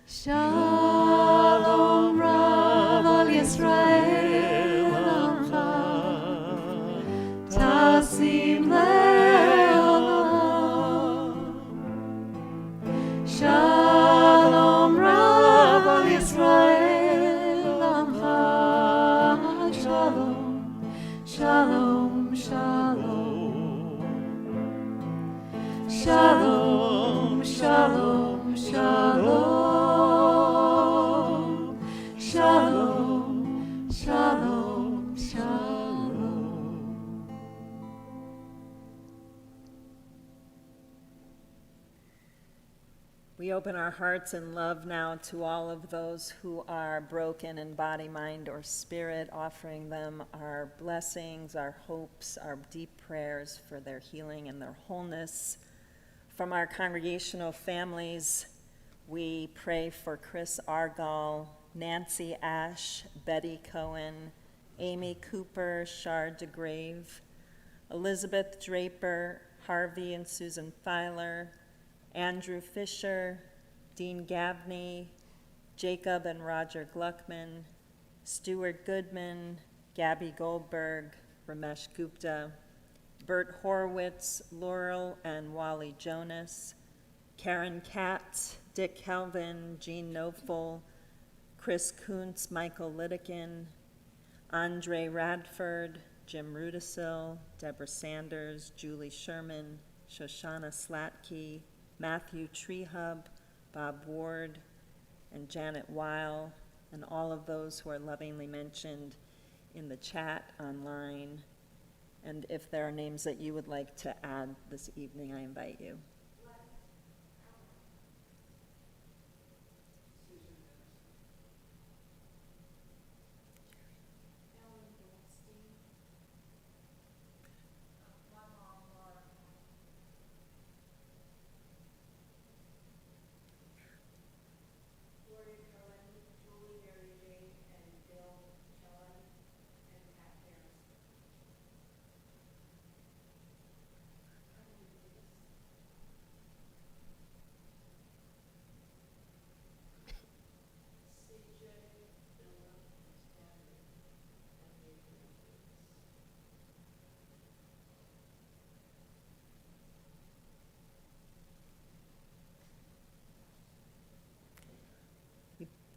Shalom Rav al Yisrael Amcha Tasim open our hearts in love now to all of those who are broken in body, mind, or spirit, offering them our blessings, our hopes, our deep prayers for their healing and their wholeness. From our congregational families, we pray for Chris Argall, Nancy Ash, Betty Cohen, Amy Cooper, Shard DeGrave, Elizabeth Draper, Harvey and Susan Filer, Andrew Fisher, Dean Gavney, Jacob and Roger Gluckman, Stuart Goodman, Gabby Goldberg, Ramesh Gupta, Bert Horowitz, Laurel and Wally Jonas, Karen Katz, Dick Kelvin, Jean Nofel, Chris Kuntz, Michael Lidikin, Andre Radford, Jim Rudisil, Deborah Sanders, Julie Sherman, Shoshana Slatke, Matthew Treehub, Bob Ward, and Janet Weil, and all of those who are lovingly mentioned in the chat online. And if there are names that you would like to add this evening, I invite you.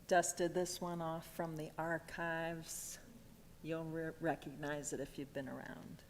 Dusted this one off from the archives. You'll recognize it if you've been around.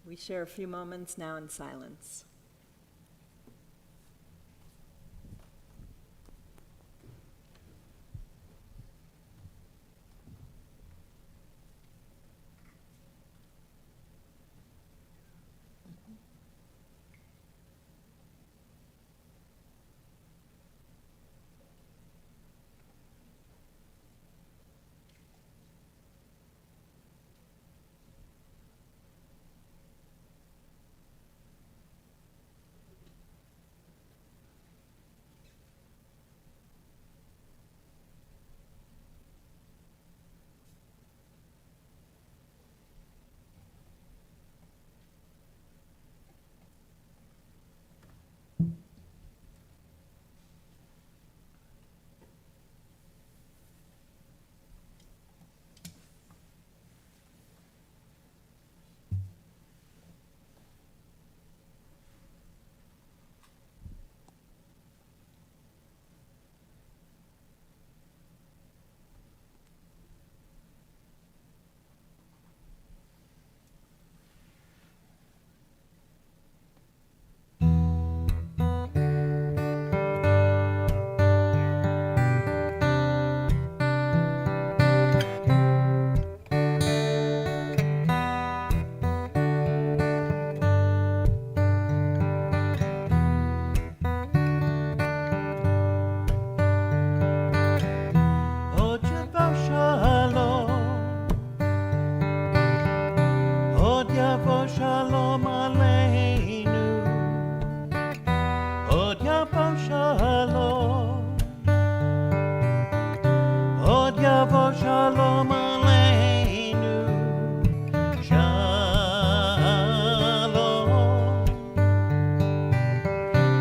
We share a few moments now in silence.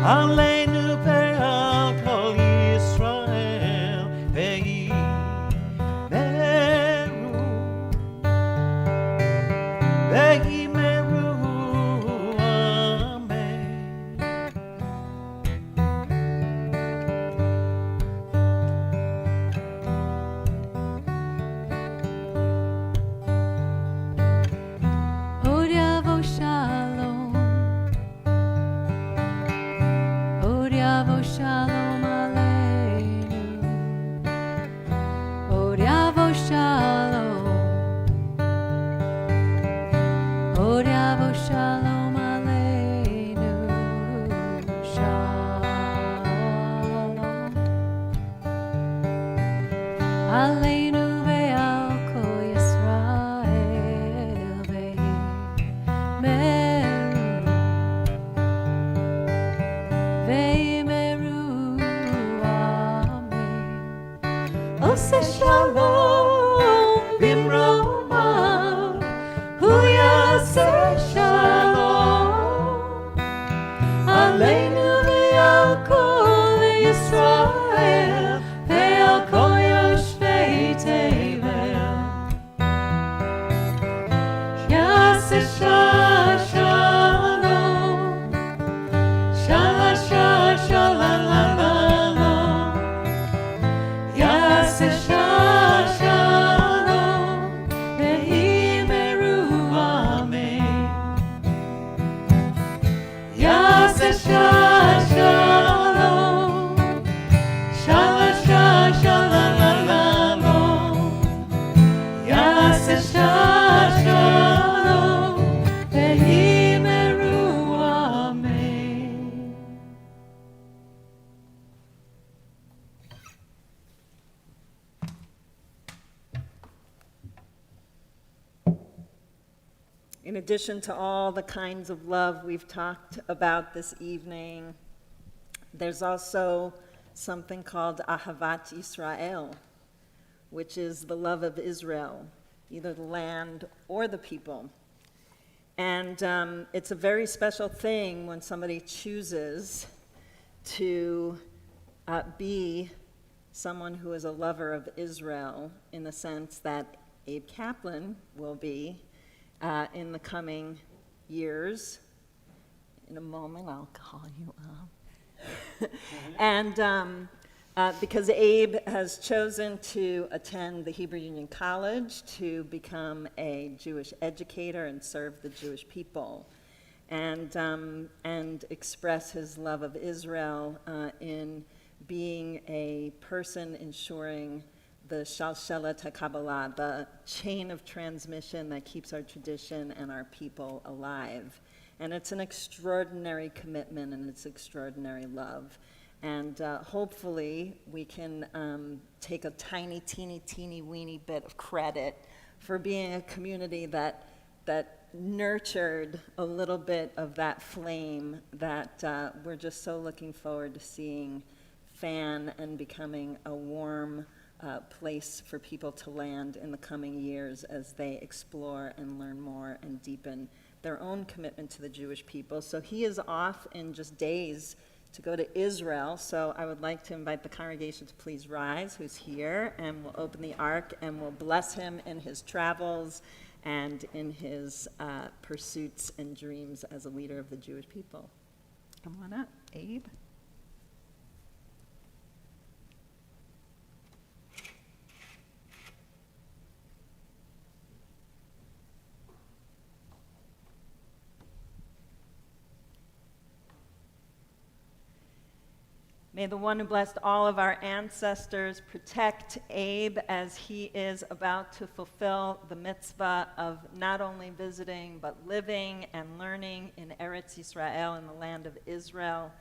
עלינו ועל כל ישראל, ויאמרו אמן. עוד יבוא שלום, עוד יבוא שלום עלינו, עוד יבוא שלום, עוד יבוא שלום עלינו, שלום עלינו ועל כל ישראל, ויאמרו אמן. עושה שלום במרומיו, הוא יעשה שלום עלינו ועל כל ישראל, ועל כל יושבי תבל. יעשה שלום, שלום, יעשה שלום, ויאמרו אמן. יעשה שלום, שלום, יעשה שלום, ויאמרו אמן. In addition to all the kinds of love we've talked about this evening, there's also something called Ahavat Yisrael, which is the love of Israel, either the land or the people. And it's a very special thing when somebody chooses to be someone who is a lover of Israel, in the sense that Abe Kaplan will be in the coming years. In a moment, I'll call you up. And because Abe has chosen to attend the Hebrew Union College to become a Jewish educator and serve the Jewish people, and express his love of Israel in being a person ensuring the Shalshelet HaKabbalah, the chain of transmission that keeps our tradition and our people alive. And it's an extraordinary commitment, and it's extraordinary love. And hopefully we can take a tiny, teeny weeny bit of credit for being a community that nurtured a little bit of that flame that we're just so looking forward to seeing fan and becoming a warm place for people to land in the coming years as they explore and learn more and deepen their own commitment to the Jewish people. So he is off in just days to go to Israel. So I would like to invite the congregation to please rise, who's here, and we'll open the ark and we'll bless him in his travels and in his pursuits and dreams as a leader of the Jewish people. Come on up, Abe. May the one who blessed all of our ancestors protect Abe as he is about to fulfill the mitzvah of not only visiting, but living and learning in Eretz Yisrael, in the land of Israel,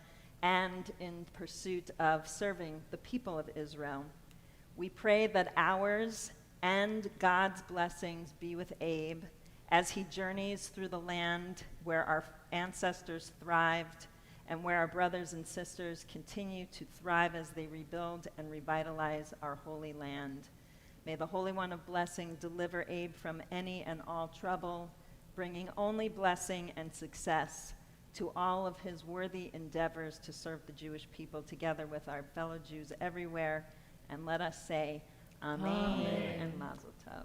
and in pursuit of serving the people of Israel. We pray that ours and God's blessings be with Abe as he journeys through the land where our ancestors thrived, and where our brothers and sisters continue to thrive as they rebuild and revitalize our holy land. May the Holy One of Blessing deliver Abe from any and all trouble, bringing only blessing and success to all of his worthy endeavors to serve the Jewish people together with our fellow Jews everywhere. And let us say, Amen, and Mazel Tov.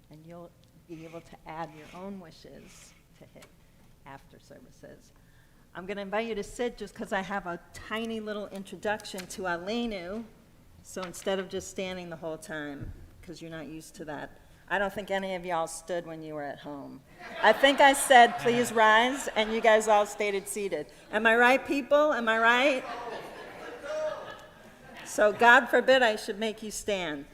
And you'll be able to add your own wishes to hit after services. I'm going to invite you to sit just because I have a tiny little introduction to Aleinu. So instead of just standing the whole time, because you're not used to that, I don't think any of y'all stood when you were at home. I think I said, please rise, and you guys all stayed seated. Am I right, people? Am I right? So God forbid I should make you stand.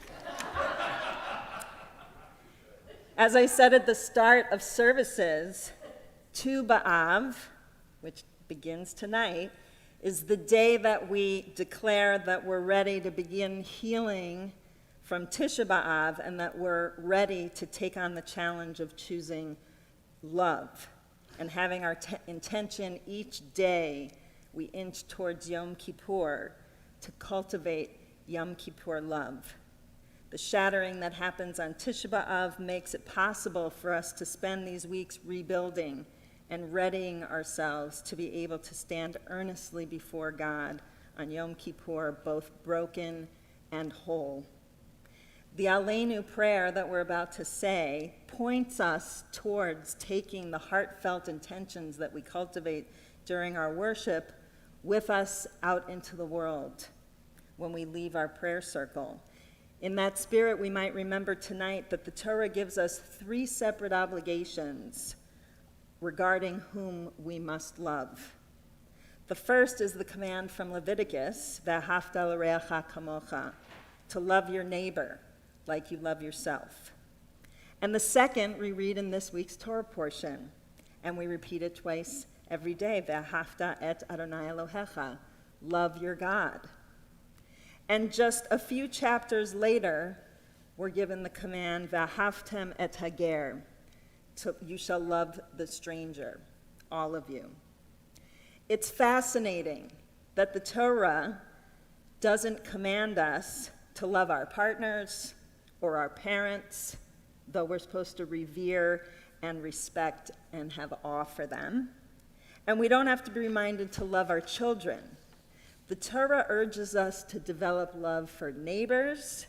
As I said at the start of services, Tu B'Av, which begins tonight, is the day that we declare that we're ready to begin healing from Tisha B'Av and that we're ready to take on the challenge of choosing love and having our intention each day we inch towards Yom Kippur to cultivate Yom Kippur love. The shattering that happens on Tisha B'Av makes it possible for us to spend these weeks rebuilding and readying ourselves to be able to stand earnestly before God on Yom Kippur, both broken and whole. The Aleinu prayer that we're about to say points us towards taking the heartfelt intentions that we cultivate during our worship with us out into the world when we leave our prayer circle. In that spirit, we might remember tonight that the Torah gives us 3 separate obligations regarding whom we must love. The first is the command from Leviticus, V'ahavta l'reacha kamocha, to love your neighbor like you love yourself. And the second we read in this week's Torah portion, and we repeat it twice every day, V'ahavta et Adonai Elohecha, love your God. And just a few chapters later, we're given the command, V'ahavtem et hager, you shall love the stranger, all of you. It's fascinating that the Torah doesn't command us to love our partners or our parents, though we're supposed to revere and respect and have awe for them. And we don't have to be reminded to love our children. The Torah urges us to develop love for neighbors,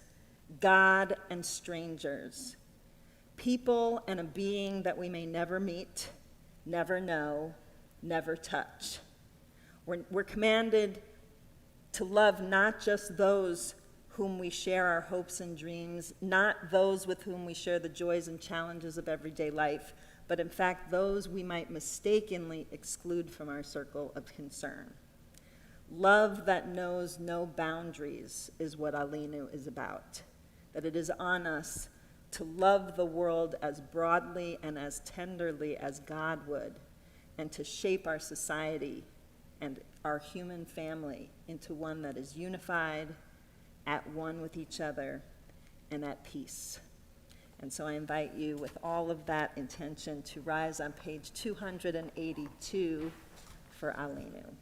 God, and strangers, people and a being that we may never meet, never know, never touch. We're commanded to love not just those whom we share our hopes and dreams, not those with whom we share the joys and challenges of everyday life, but in fact those we might mistakenly exclude from our circle of concern. Love that knows no boundaries is what Aleinu is about, that it is on us to love the world as broadly and as tenderly as God would, and to shape our society and our human family into one that is unified, at one with each other, and at peace. And so I invite you with all of that intention to rise on page 282 for Aleinu.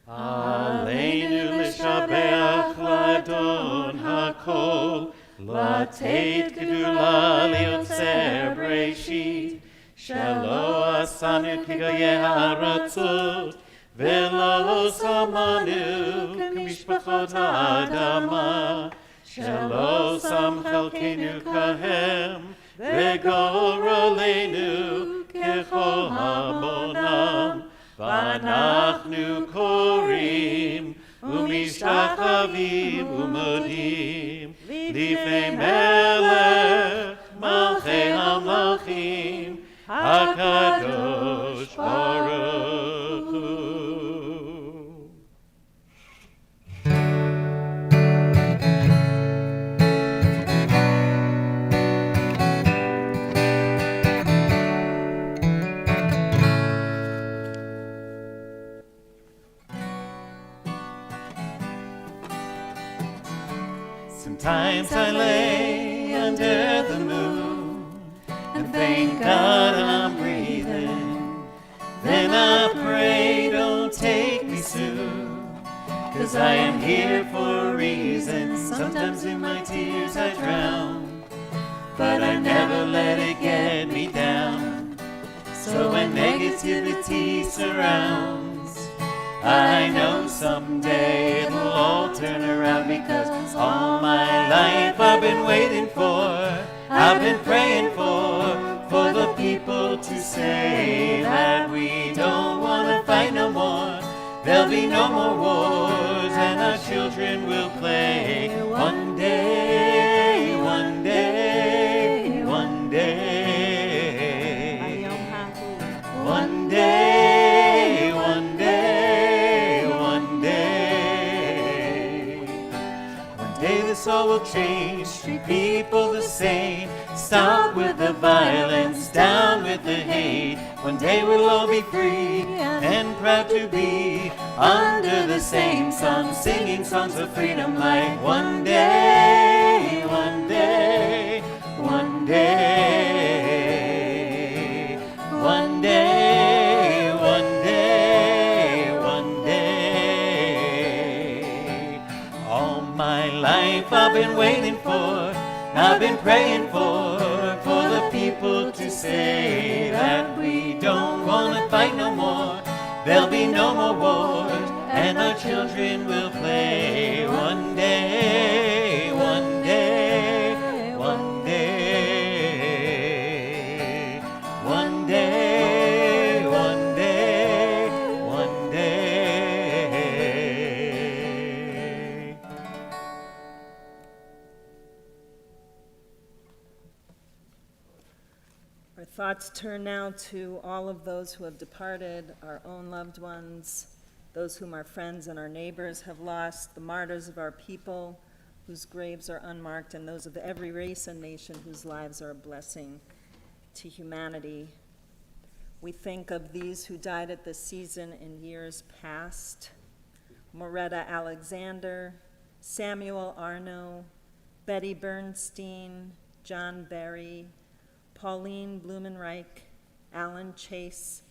Aleinu l'shabeach l'Adon hakol, לתת גדולה ליוצר בראשית, שלא עשנו כגויי הארצות, ולא שמנו כמשפחות האדמה, שלא שם חלקנו כהם, וגורלנו ככל המונם, ואנחנו קוראים ומשתחווים ומודים לפני מלך מלכי המלכים הקדוש ברוך הוא. Sometimes I lay under the moon and thank God I'm breathing. 'cause I am here for a reason. Sometimes in my tears I drown, but I never let it get me down. So when negativity surrounds, I know someday it'll all turn around, because all my life I've been waiting for, I've been praying for the people to say that we don't want to fight no more. There'll be no more wars, and our children will play. One day, one day, one day. One day, one day, one day. One day this all will change, treat people the same. Stop with the violence, down with the hate. One day we'll all be free and proud to be under the same sun, singing songs of freedom like one day, one day, one day, one day, one day, one day. All my life I've been waiting for, I've been praying for the people to say that we don't want to fight no more. There'll be no more wars, and our children will play. One day, one day, one day, one day, one day, one day. Our thoughts turn now to all of those who have departed, our own loved ones, those whom our friends and our neighbors have lost, the martyrs of our people whose graves are unmarked, and those of every race and nation whose lives are a blessing to humanity. We think of these who died at this season in years past: Moretta Alexander, Samuel Arno, Betty Bernstein, John Berry, Pauline Blumenreich, Alan Chase,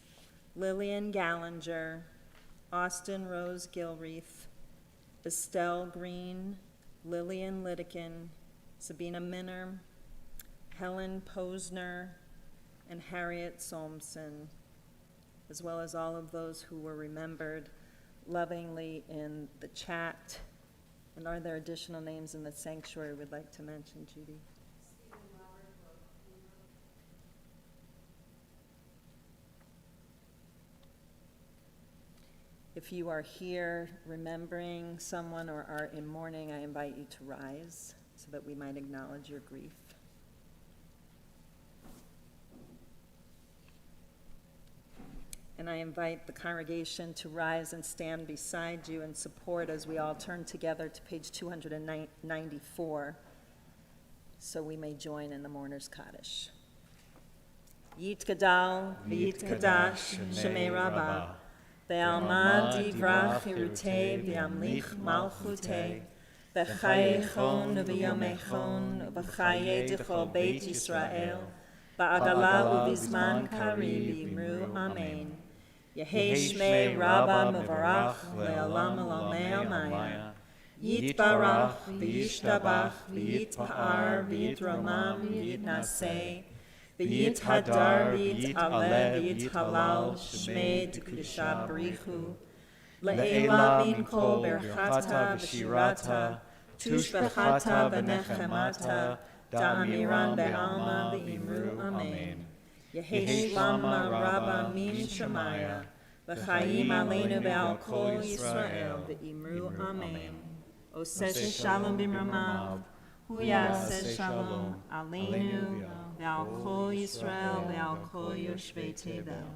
Lillian Gallinger, Austin Rose Gilreath, Estelle Green, Lillian Lidekin, Sabina Minner, Helen Posner, and Harriet Solmson, as well as all of those who were remembered lovingly in the chat. And are there additional names in the sanctuary we'd like to mention, Judy? If you are here remembering someone or are in mourning, I invite you to rise so that we might acknowledge your grief. And I invite the congregation to rise and stand beside you in support as we all turn together to page 294, so we may join in the mourner's Kaddish. Yit Gadal, V'yit Kadash, Shemei Rabbah, Ve'alma divrach hirutei, Ve'amlich malchutei, Ve'chayechon v'yomechon, Ve'chaye d'chol Beit Yisrael, Ba'agala u'vizman kariv yimru Amen. Yehei Shmei Rabbah Mevarach, Le'olam Elamei Amaya. Yitbarach, V'yishtabach, V'yitpa'ar, V'yitromam, V'yitnaseh, V'yithadar, V'yit'aleh, V'yithalal, Shmei D'Kedusha B'richu, Le'ela min kol berchata v'shirata, tushbechata v'nechemata, da'amiran be'alma v'imru Amen. Yehi Shlama Rabba min Shemaya, v'chayim aleinu be'al kol Yisrael v'imru Amen. Oseh shalom b'mramav, hu yaseh shalom aleinu ve'al kol Yisrael ve'al kol yoshvei tevel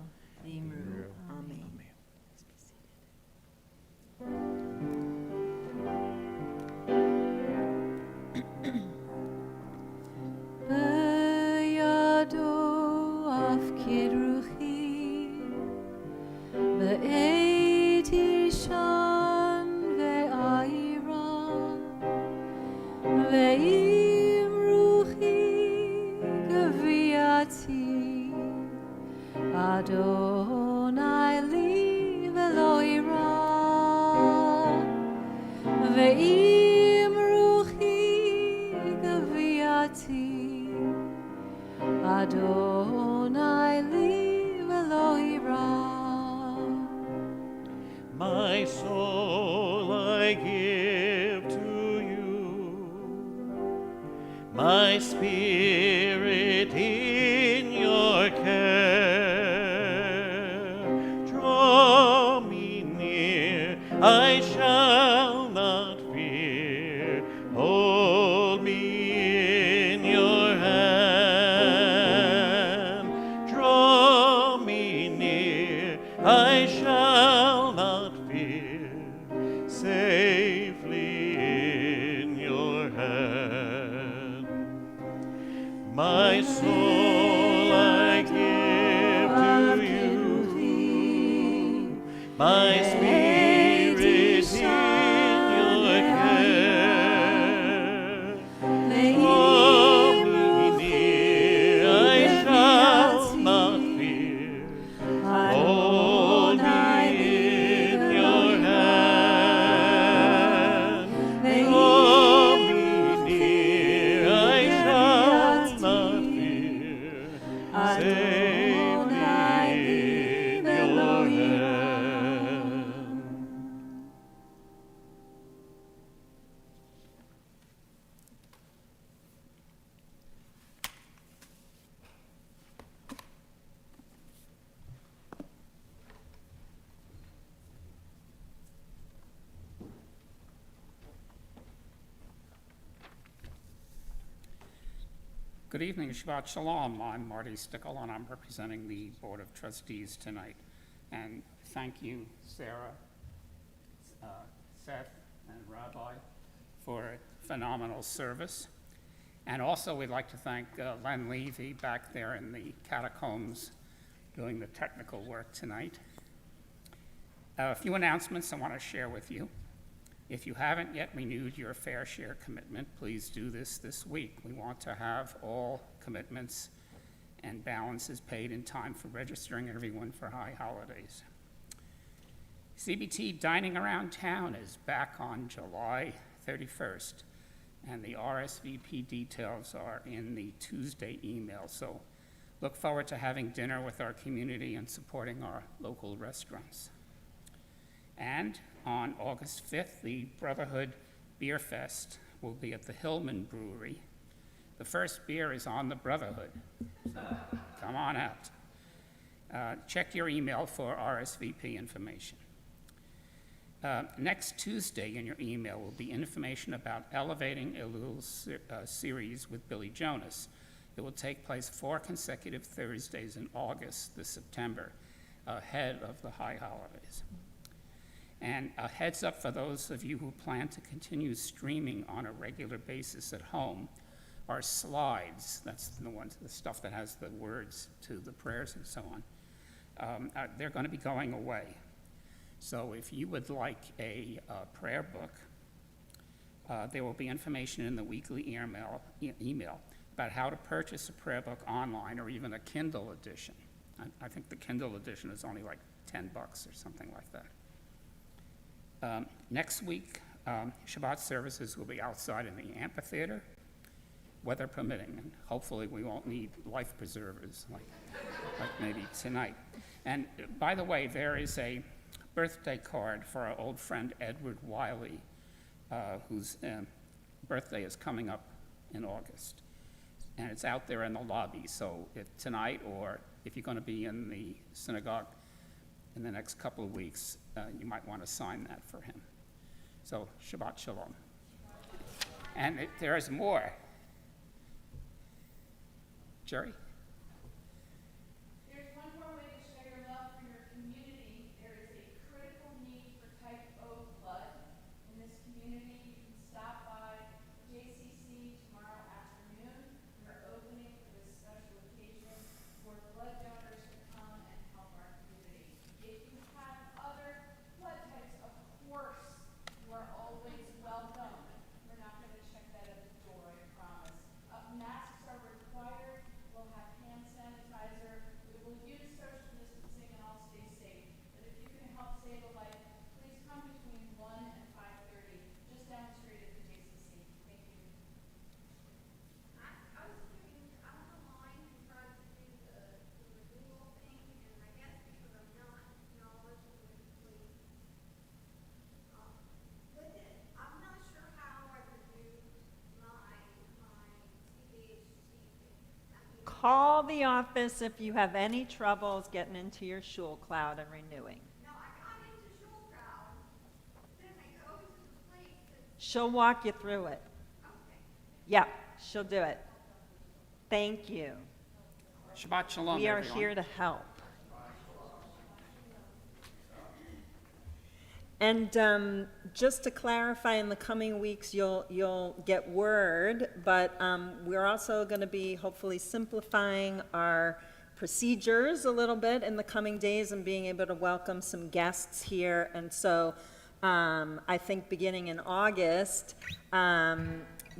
v'imru Amen. B'yado afkid ruchi, b'eit ishan ve'ayira, ve'im ruchi gaviyati, Adonai li ve'lo ira, ואם רוחי גוויעתי, אדוני לי ולא יירא. My soul I give to you, my spirit in your care. Draw me near, I shall not fear. Hold me in your hand. Draw me near, I shall not fear. Safely in your hand. My soul I give to you, my spirit in your care. Draw me near, I shall not fear. Hold me in your hand. Draw me near, I shall not fear. Safely in your hand. Good evening, Shabbat Shalom. I'm Marty Stickle, and I'm representing the Board of Trustees tonight. And thank you, Sarah, Seth, and Rabbi for a phenomenal service. And also, we'd like to thank Len Levy back there in the catacombs doing the technical work tonight. A few announcements I want to share with you. If you haven't yet renewed your fair share commitment, please do this week. We want to have all commitments and balances paid in time for registering everyone for high holidays. CBT Dining Around Town is back on July 31st, and the RSVP details are in the Tuesday email. So look forward to having dinner with our community and supporting our local restaurants. And on August 5th, the Brotherhood Beer Fest will be at the Hillman Brewery. The first beer is on the Brotherhood, so come on out. Check your email for RSVP information. Next Tuesday in your email will be information about Elevating Elul series with Billy Jonas. It will take place 4 consecutive Thursdays in August this September, ahead of the high holidays. And a heads up for those of you who plan to continue streaming on a regular basis at home, our slides, that's the stuff that has the words to the prayers and so on, they're going to be going away. So if you would like a prayer book, there will be information in the weekly email about how to purchase a prayer book online or even a Kindle edition. I think the Kindle edition is only like $10 or something like that. Next week, Shabbat services will be outside in the amphitheater, weather permitting, and hopefully we won't need life preservers like maybe tonight. And by the way, there is a birthday card for our old friend Edward Wiley, whose birthday is coming up in August. And it's out there in the lobby, so if tonight or if you're going to be in the synagogue in the next couple of weeks, you might want to sign that for him. So, Shabbat Shalom. And there is more. Jerry? There's one more way to show your love for your community. There is a critical need for type O blood in this community. You can stop by JCC tomorrow afternoon. We're opening for this special occasion for blood donors to come and help our community. If you have other blood types, of course, you are always welcome. We're not going to check that at the door, I promise. Masks are required. We'll have call the office if you have any troubles getting into your shul cloud and renewing. She'll walk you through it. Yep, she'll do it. Thank you. Shabbat shalom, We are everyone. here to help. And just to clarify, in the coming weeks, you'll get word, but we're also going to be hopefully simplifying our procedures a little bit in the coming days and being able to welcome some guests here. And so I think beginning in August,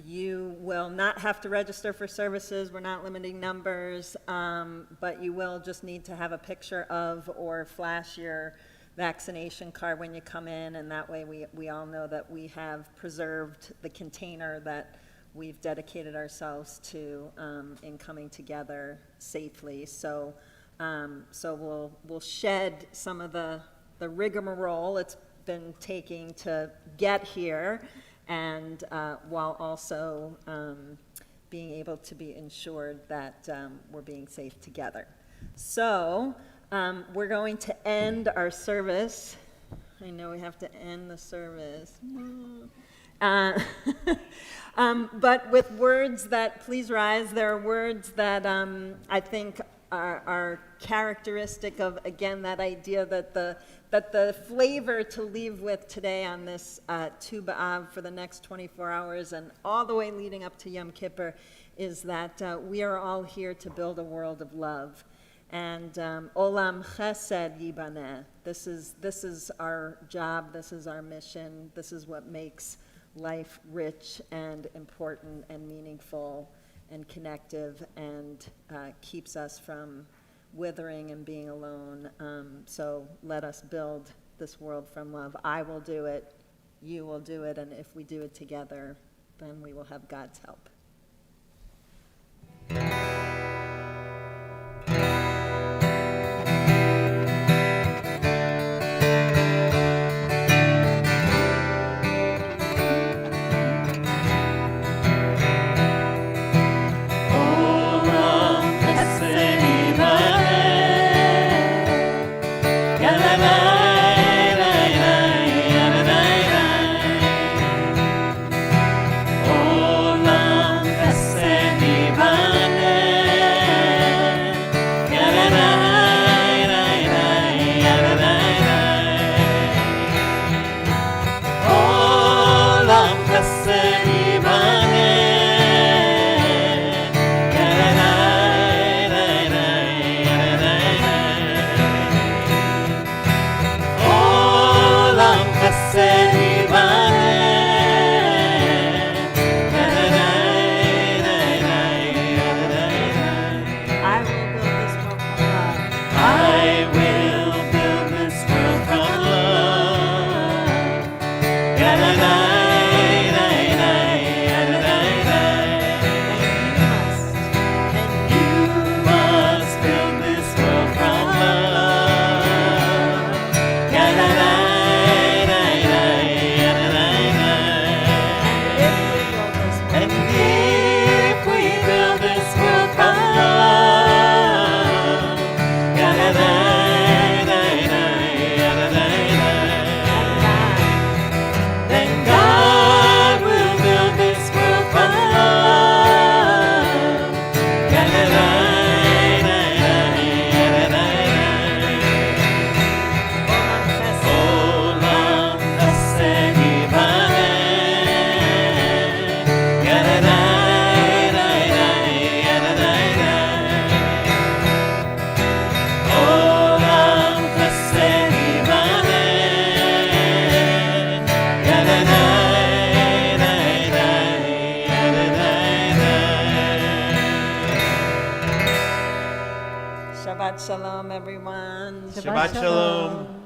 you will not have to register for services. We're not limiting numbers, but you will just need to have a picture of or flash your vaccination card when you come in, and that way we all know that we have preserved the container that we've dedicated ourselves to in coming together safely. So we'll shed some of the rigmarole it's been taking to get here, and while also being able to be ensured that we're being safe together. So we're going to end our service. I know we have to end the service. But with words that, please rise, there are words that I think are characteristic of, again, that idea that the flavor to leave with today on this Tu B'Av for the next 24 hours and all the way leading up to Yom Kippur is that we are all here to build a world of love. And Olam Chesed Yibaneh. This is our job. This is our mission. This is what makes life rich and important and meaningful and connective and keeps us from withering and being alone. So let us build this world from love. I will do it. You will do it. And if we do it together, then we will have God's help. Shabbat shalom, everyone. Shabbat shalom.